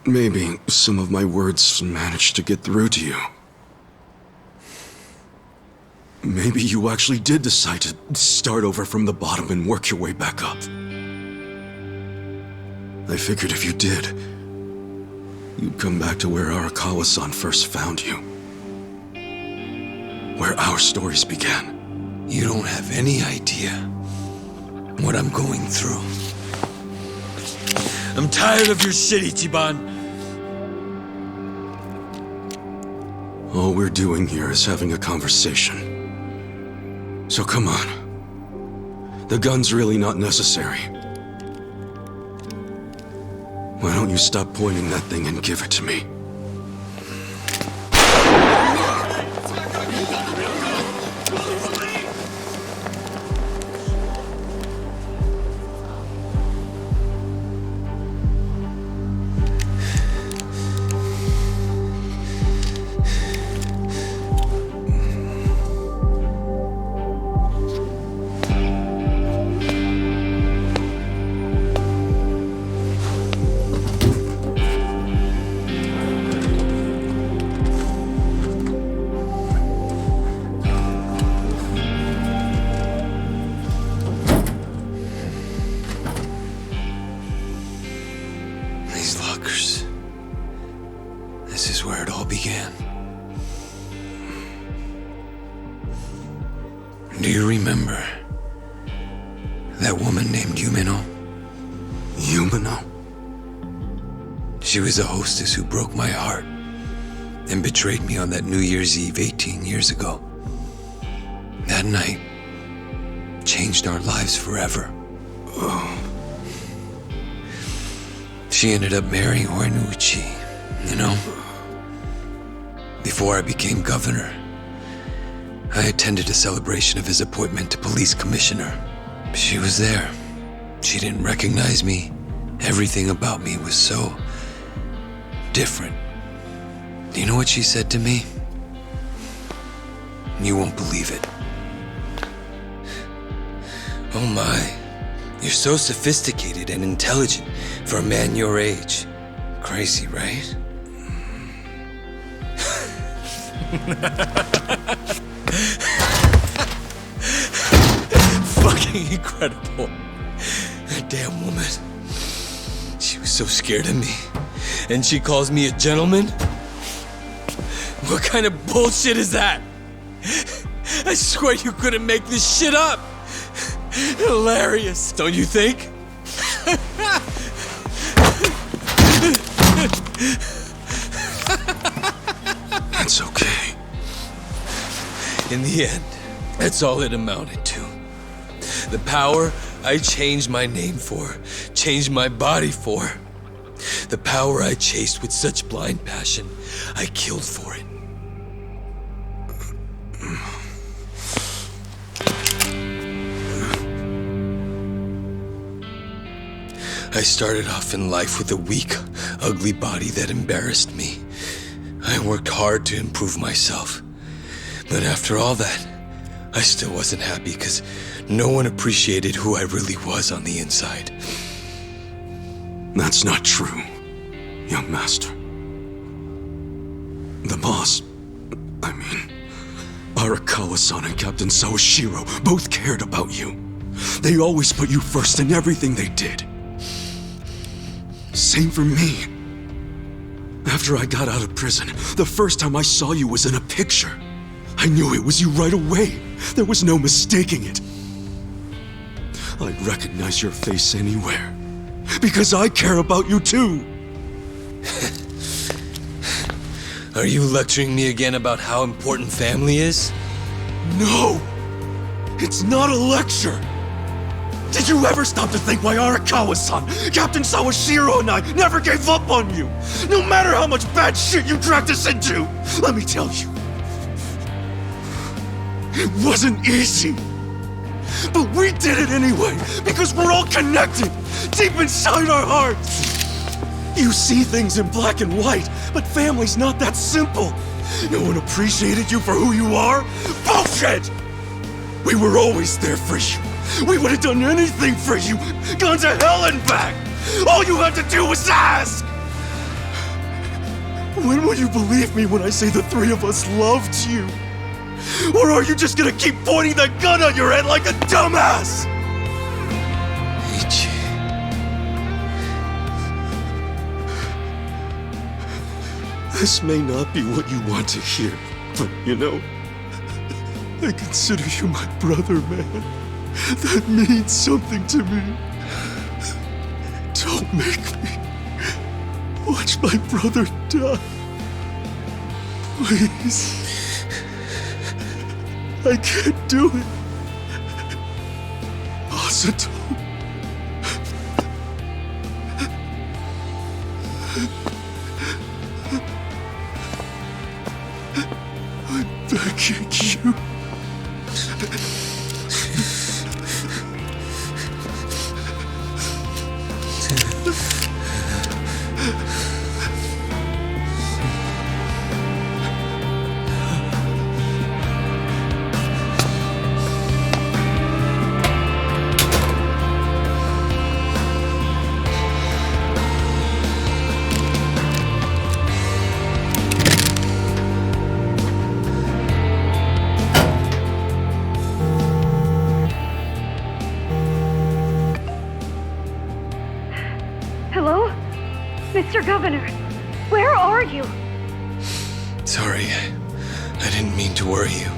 S2: maybe some of my words managed to get through to you. Maybe you actually did decide to start over from the bottom and work your way back up. I figured if you did, you'd come back to where Arakawa-san first found you. Where our stories began.
S1: You don't have any idea what I'm going through. I'm tired of your shit, Ichiban.
S2: All we're doing here is having a conversation. So come on. The gun's really not necessary. Why don't you stop pointing that thing and give it to me?
S1: Do you remember that woman named Yumino?
S2: Yumino?
S1: She was a hostess who broke my heart and betrayed me on that New Year's Eve 18 years ago. That night changed our lives forever.
S2: Oh.
S1: She ended up marrying Horiguchi, you know? Before I became governor, I attended a celebration of his appointment to police commissioner. She was there,
S4: She didn't recognize me. Everything about me was so different. Do you know what she said to me? You won't believe it. Oh my, you're so sophisticated and intelligent for a man your age. Crazy, right? Fucking incredible. That damn woman. She was so scared of me. And she calls me a gentleman? What kind of bullshit is that? I swear you couldn't make this shit up. Hilarious, don't you think?
S2: It's okay.
S4: In the end, that's all it amounted to. The power I changed my name for, changed my body for. The power I chased with such blind passion, I killed for it. I started off in life with a weak, ugly body that embarrassed me. I worked hard to improve myself. But after all that, I still wasn't happy because no one appreciated who I really was on the inside.
S2: That's not true, young master. The boss, Arakawa-san and Captain Sawashiro both cared about you. They always put you first in everything they did. Same for me. After I got out of prison, the first time I saw you was in a picture. I knew it was you right away. There was no mistaking it. I'd recognize your face anywhere. Because I care about you too.
S4: Are you lecturing me again about how important family is?
S2: No! It's not a lecture! Did you ever stop to think why Arakawa-san, Captain Sawashiro and I never gave up on you? No matter how much bad shit you dragged us into! Let me tell you. It wasn't easy. But we did it anyway, because we're all connected, deep inside our hearts. You see things in black and white, but family's not that simple. No one appreciated you for who you are? Bullshit! We were always there for you. We would have done anything for you, gone to hell and back. All you had to do was ask. When will you believe me when I say the three of us loved you? Or are you just gonna keep pointing that gun at your head like a dumbass?
S4: Ichi.
S2: This may not be what you want to hear, but you know, I consider you my brother, man. That means something to me. Don't make me watch my brother die. Please. I can't do it. Masato. I'm begging you.
S5: Hello? Mr. Governor, where are you?
S4: Sorry, I didn't mean to worry you.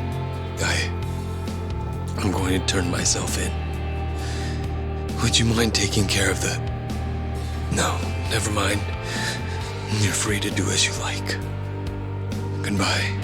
S4: I'm going to turn myself in. Would you mind taking care of the... No, never mind. You're free to do as you like. Goodbye.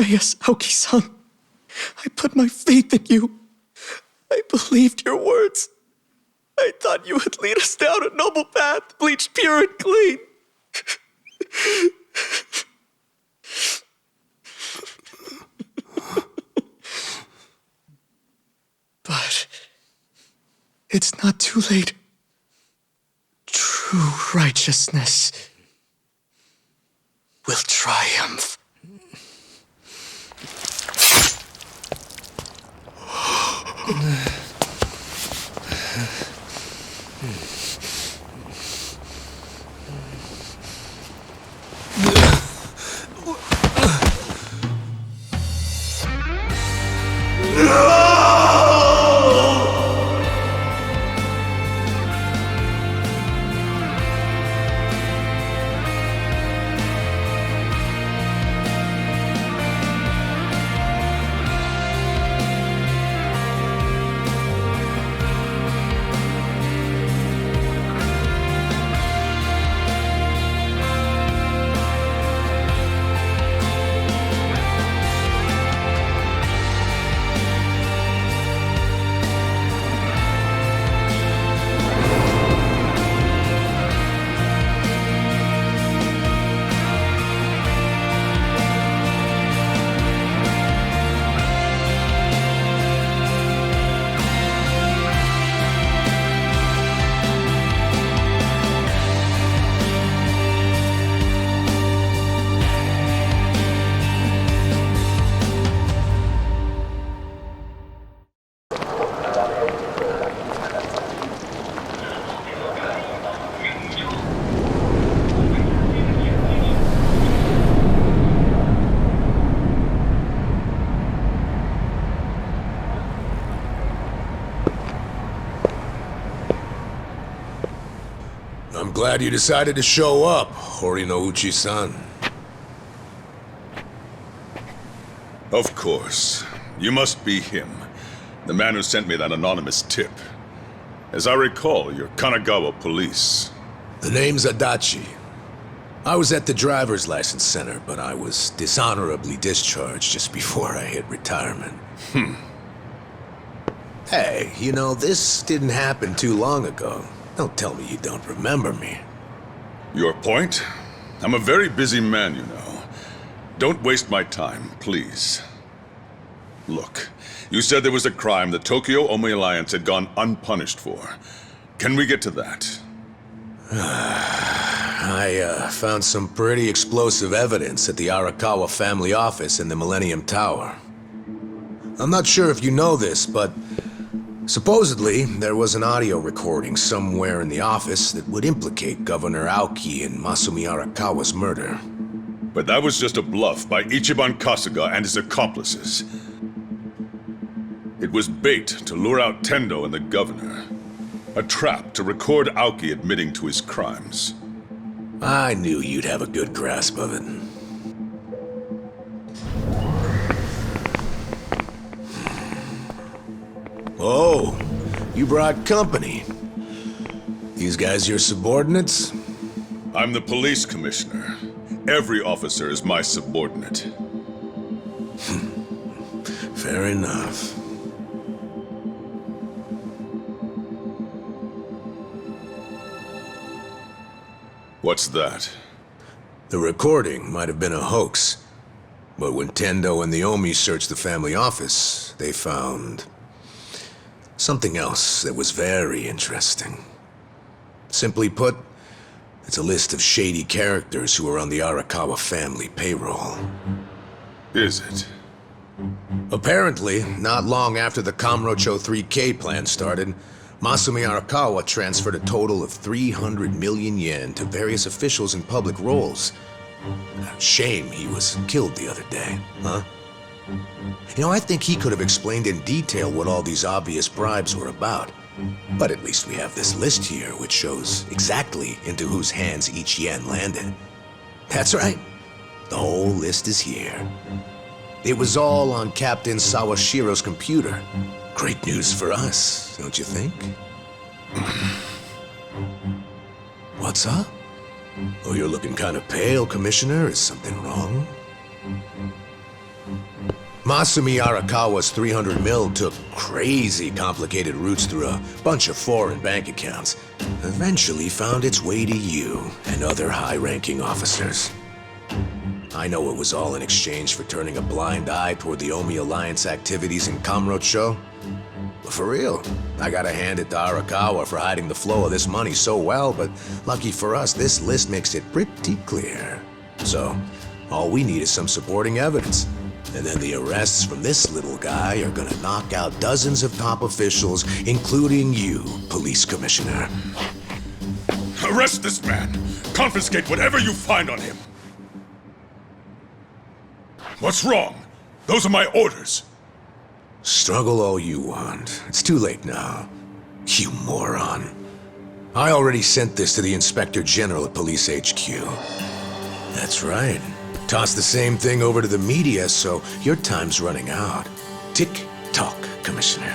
S2: betray us, Aoki-san. I put my faith in you. I believed your words. I thought you would lead us down a noble path, bleached pure and clean. But it's not too late. True righteousness will triumph.
S13: I'm glad you decided to show up, Horinouchi-san.
S6: Of course. You must be him. The man who sent me that anonymous tip. As I recall, you're Kanagawa police.
S13: The name's Adachi. I was at the driver's license center, but I was dishonorably discharged just before I hit retirement. Hey, you know, this didn't happen too long ago. Don't tell me you don't remember me.
S6: Your point? I'm a very busy man, you know. Don't waste my time, please. Look, you said there was a crime the Tokyo Omi Alliance had gone unpunished for. Can we get to that?
S13: I found some pretty explosive evidence at the Arakawa family office in the Millennium Tower. I'm not sure if you know this, but supposedly there was an audio recording somewhere in the office that would implicate Governor Aoki in Masumi Arakawa's murder.
S6: But that was just a bluff by Ichiban Kasuga and his accomplices. It was bait to lure out Tendo and the governor. A trap to record Aoki admitting to his crimes.
S13: I knew you'd have a good grasp of it. Oh, you brought company. These guys your subordinates?
S6: I'm the police commissioner. Every officer is my subordinate.
S13: Fair enough.
S6: What's that?
S13: The recording might have been a hoax, but when Tendo and the Omi searched the family office, they found something else that was very interesting. Simply put, it's a list of shady characters who are on the Arakawa family payroll.
S6: Is it?
S13: Apparently, not long after the Kamurocho 3K plan started, Masumi Arakawa transferred a total of 300 million yen to various officials in public roles. Shame he was killed the other day, huh? You know, I think he could have explained in detail what all these obvious bribes were about. But at least we have this list here, which shows exactly into whose hands each yen landed. That's right. The whole list is here. It was all on Captain Sawashiro's computer. Great news for us, don't you think? What's up? Oh, you're looking kind of pale, Commissioner. Is something wrong? Masumi Arakawa's 300 mil took crazy complicated routes through a bunch of foreign bank accounts. Eventually found its way to you and other high-ranking officers. I know it was all in exchange for turning a blind eye toward the Omi Alliance activities in Kamurocho. But for real, I gotta hand it to Arakawa for hiding the flow of this money so well, but lucky for us, this list makes it pretty clear. So, all we need is some supporting evidence. And then the arrests from this little guy are gonna knock out dozens of top officials, including you, Police Commissioner.
S6: Arrest this man! Confiscate whatever you find on him! What's wrong? Those are my orders.
S13: Struggle all you want. It's too late now. You moron. I already sent this to the Inspector General at Police HQ. That's right. Toss the same thing over to the media, so your time's running out. Tick-tock, Commissioner.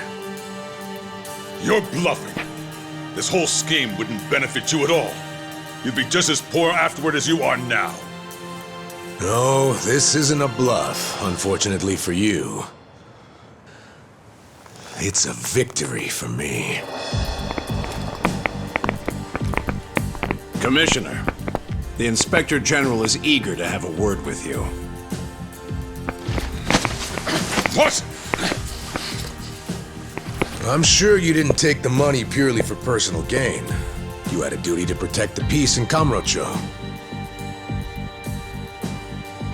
S6: You're bluffing. This whole scheme wouldn't benefit you at all. You'd be just as poor afterward as you are now.
S13: No, this isn't a bluff, unfortunately for you. It's a victory for me.
S3: Commissioner, the Inspector General is eager to have a word with you.
S6: What?
S13: I'm sure you didn't take the money purely for personal gain. You had a duty to protect the peace in Kamurocho.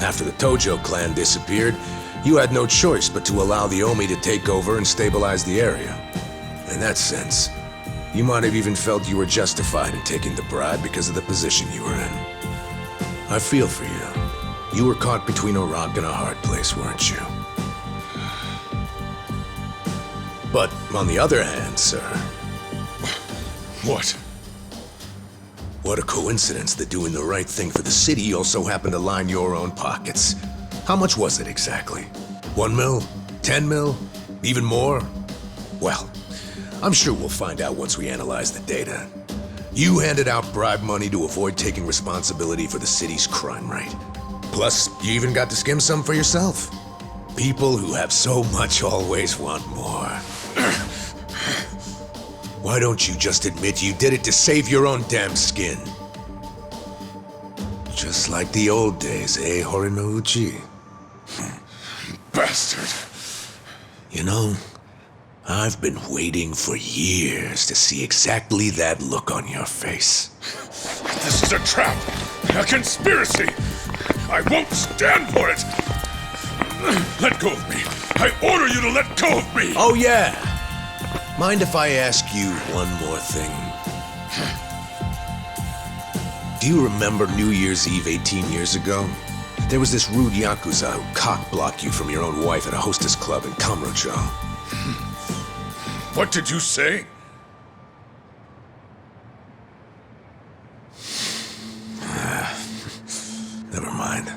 S13: After the Tojo Clan disappeared, you had no choice but to allow the Omi to take over and stabilize the area. In that sense, you might have even felt you were justified in taking the bribe because of the position you were in. I feel for you. You were caught between a rock and a hard place, weren't you? But on the other hand, sir...
S6: What?
S13: What a coincidence that doing the right thing for the city also happened to line your own pockets. How much was it exactly? 1 mil? 10 mil? Even more? Well, I'm sure we'll find out once we analyze the data. You handed out bribe money to avoid taking responsibility for the city's crime rate. Plus, you even got to skim some for yourself. People who have so much always want more. Why don't you just admit you did it to save your own damn skin? Just like the old days, eh, Horinouchi?
S6: Bastard!
S13: You know, I've been waiting for years to see exactly that look on your face.
S6: This is a trap! A conspiracy! I won't stand for it! Let go of me! I order you to let go of me!
S13: Oh yeah! Mind if I ask you one more thing? Do you remember New Year's Eve 18 years ago? There was this rude Yakuza who cock-blocked you from your own wife at a hostess club in Kamurocho.
S6: What did you say?
S13: Never mind.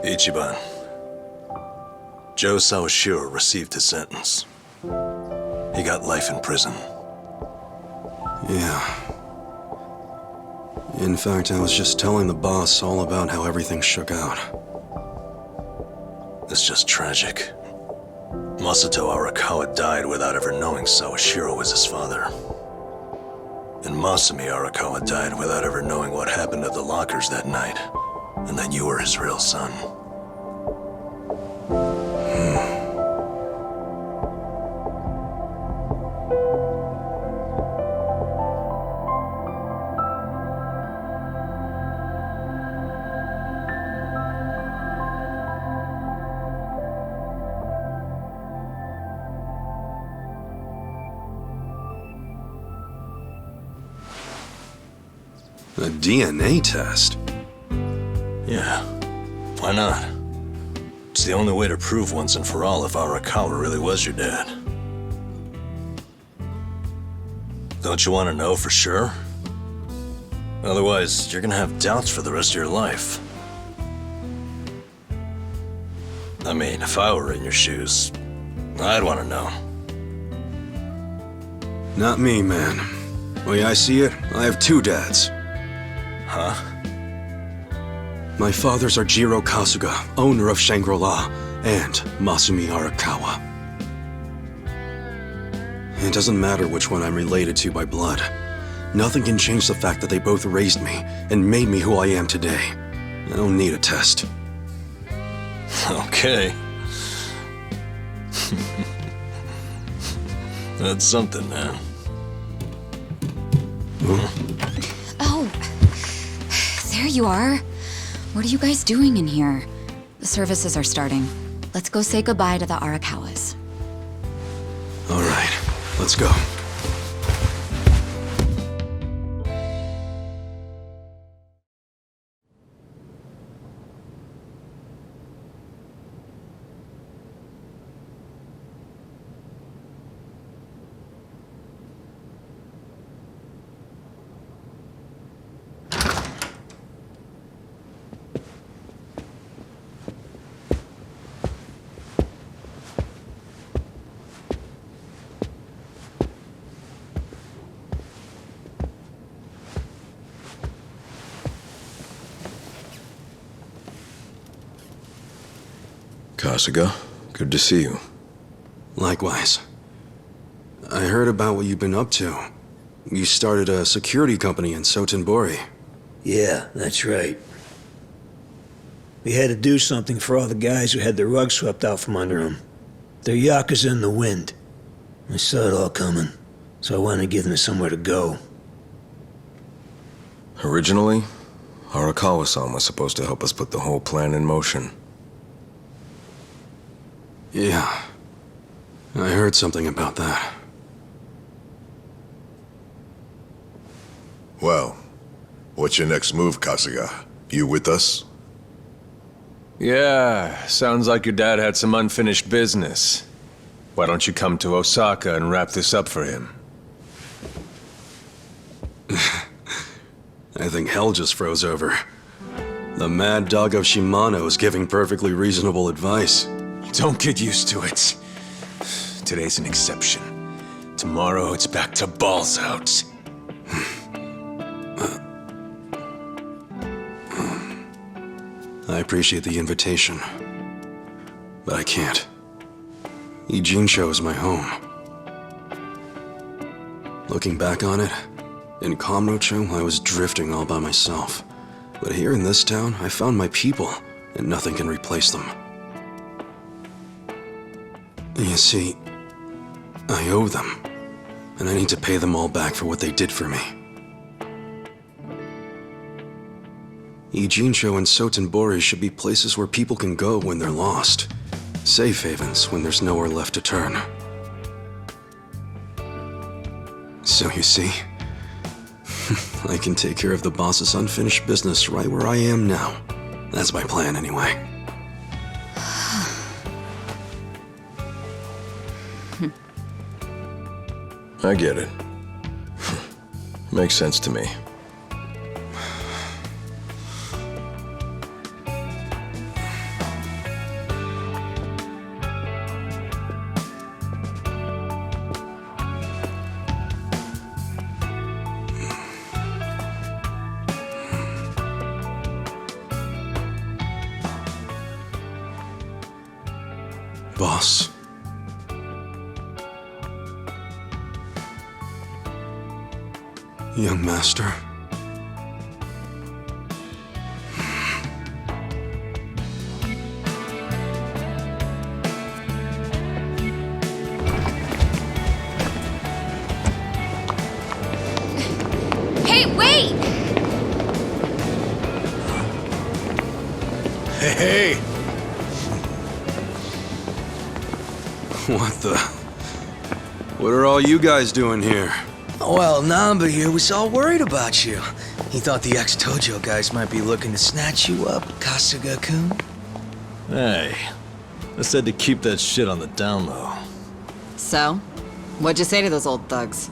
S7: Ichiban. Joe Sawashiro received his sentence. He got life in prison.
S8: Yeah. In fact, I was just telling the boss all about how everything shook out.
S7: It's just tragic. Masato Arakawa died without ever knowing Sawashiro was his father. And Masumi Arakawa died without ever knowing what happened at the lockers that night, and that you were his real son.
S8: A DNA test?
S7: Yeah, why not? It's the only way to prove once and for all if Arakawa really was your dad. Don't you want to know for sure? Otherwise, you're gonna have doubts for the rest of your life. I mean, if I were in your shoes, I'd want to know.
S8: Not me, man. The way I see it, I have two dads.
S7: Huh?
S8: My fathers are Jiro Kasuga, owner of Shangri-La, and Masumi Arakawa. It doesn't matter which one I'm related to by blood. Nothing can change the fact that they both raised me and made me who I am today. I don't need a test.
S7: Okay. That's something, man.
S17: Oh, there you are. What are you guys doing in here? The services are starting. Let's go say goodbye to the Arakawas.
S8: All right, let's go.
S10: Kasuga, good to see you.
S8: Likewise. I heard about what you've been up to. You started a security company in Sotenbori.
S14: Yeah, that's right. We had to do something for all the guys who had the rug swept out from under them. They're Yakuza in the wind. I saw it all coming, so I wanted to give them somewhere to go.
S10: Originally, Arakawa-san was supposed to help us put the whole plan in motion.
S8: Yeah. I heard something about that.
S15: Well, what's your next move, Kasuga? You with us?
S3: Yeah, sounds like your dad had some unfinished business. Why don't you come to Osaka and wrap this up for him?
S8: I think hell just froze over. The mad dog of Shimano is giving perfectly reasonable advice.
S3: Don't get used to it. Today's an exception. Tomorrow it's back to balls out.
S8: I appreciate the invitation, but I can't. Ijincho is my home. Looking back on it, in Kamurocho I was drifting all by myself. But here in this town, I found my people, and nothing can replace them. You see, I owe them, and I need to pay them all back for what they did for me. Ijincho and Sotenbori should be places where people can go when they're lost. Safe havens when there's nowhere left to turn. So you see, I can take care of the boss's unfinished business right where I am now. That's my plan anyway.
S10: I get it. Makes sense to me.
S8: Boss. Young master.
S13: Hey!
S8: What the? What are all you guys doing here?
S9: Well, Namba here was all worried about you. He thought the ex-Tojo guys might be looking to snatch you up, Kasuga-kun.
S16: Hey, I said to keep that shit on the down low.
S18: So, what'd you say to those old thugs?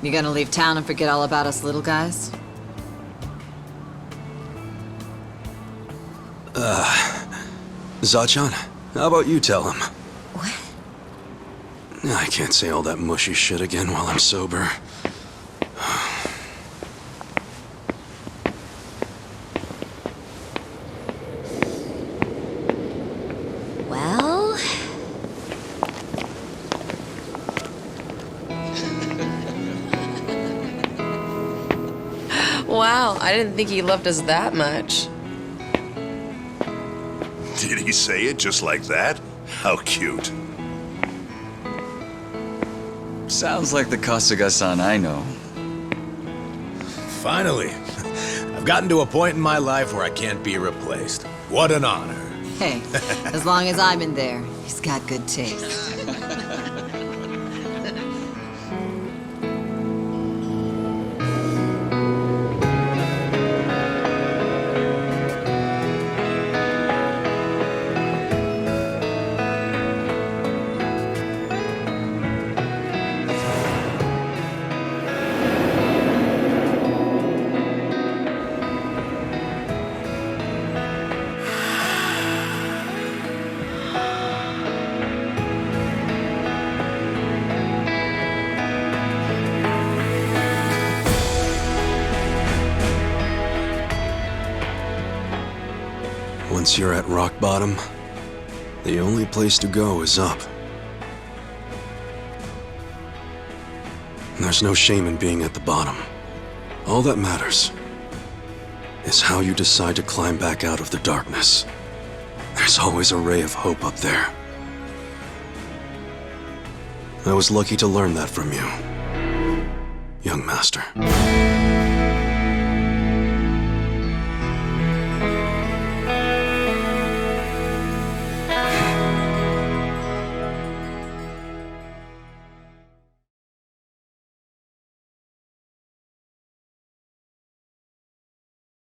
S18: You gonna leave town and forget all about us little guys?
S8: Zachan, how about you tell him? What? I can't say all that mushy shit again while I'm sober.
S17: Well...
S24: Wow, I didn't think he loved us that much.
S15: Did he say it just like that? How cute.
S12: Sounds like the Kasuga-san I know.
S13: Finally. I've gotten to a point in my life where I can't be replaced. What an honor.
S18: Hey, as long as I'm in there, he's got good taste.
S8: Once you're at rock bottom, the only place to go is up. There's no shame in being at the bottom. All that matters is how you decide to climb back out of the darkness. There's always a ray of hope up there. I was lucky to learn that from you, young master.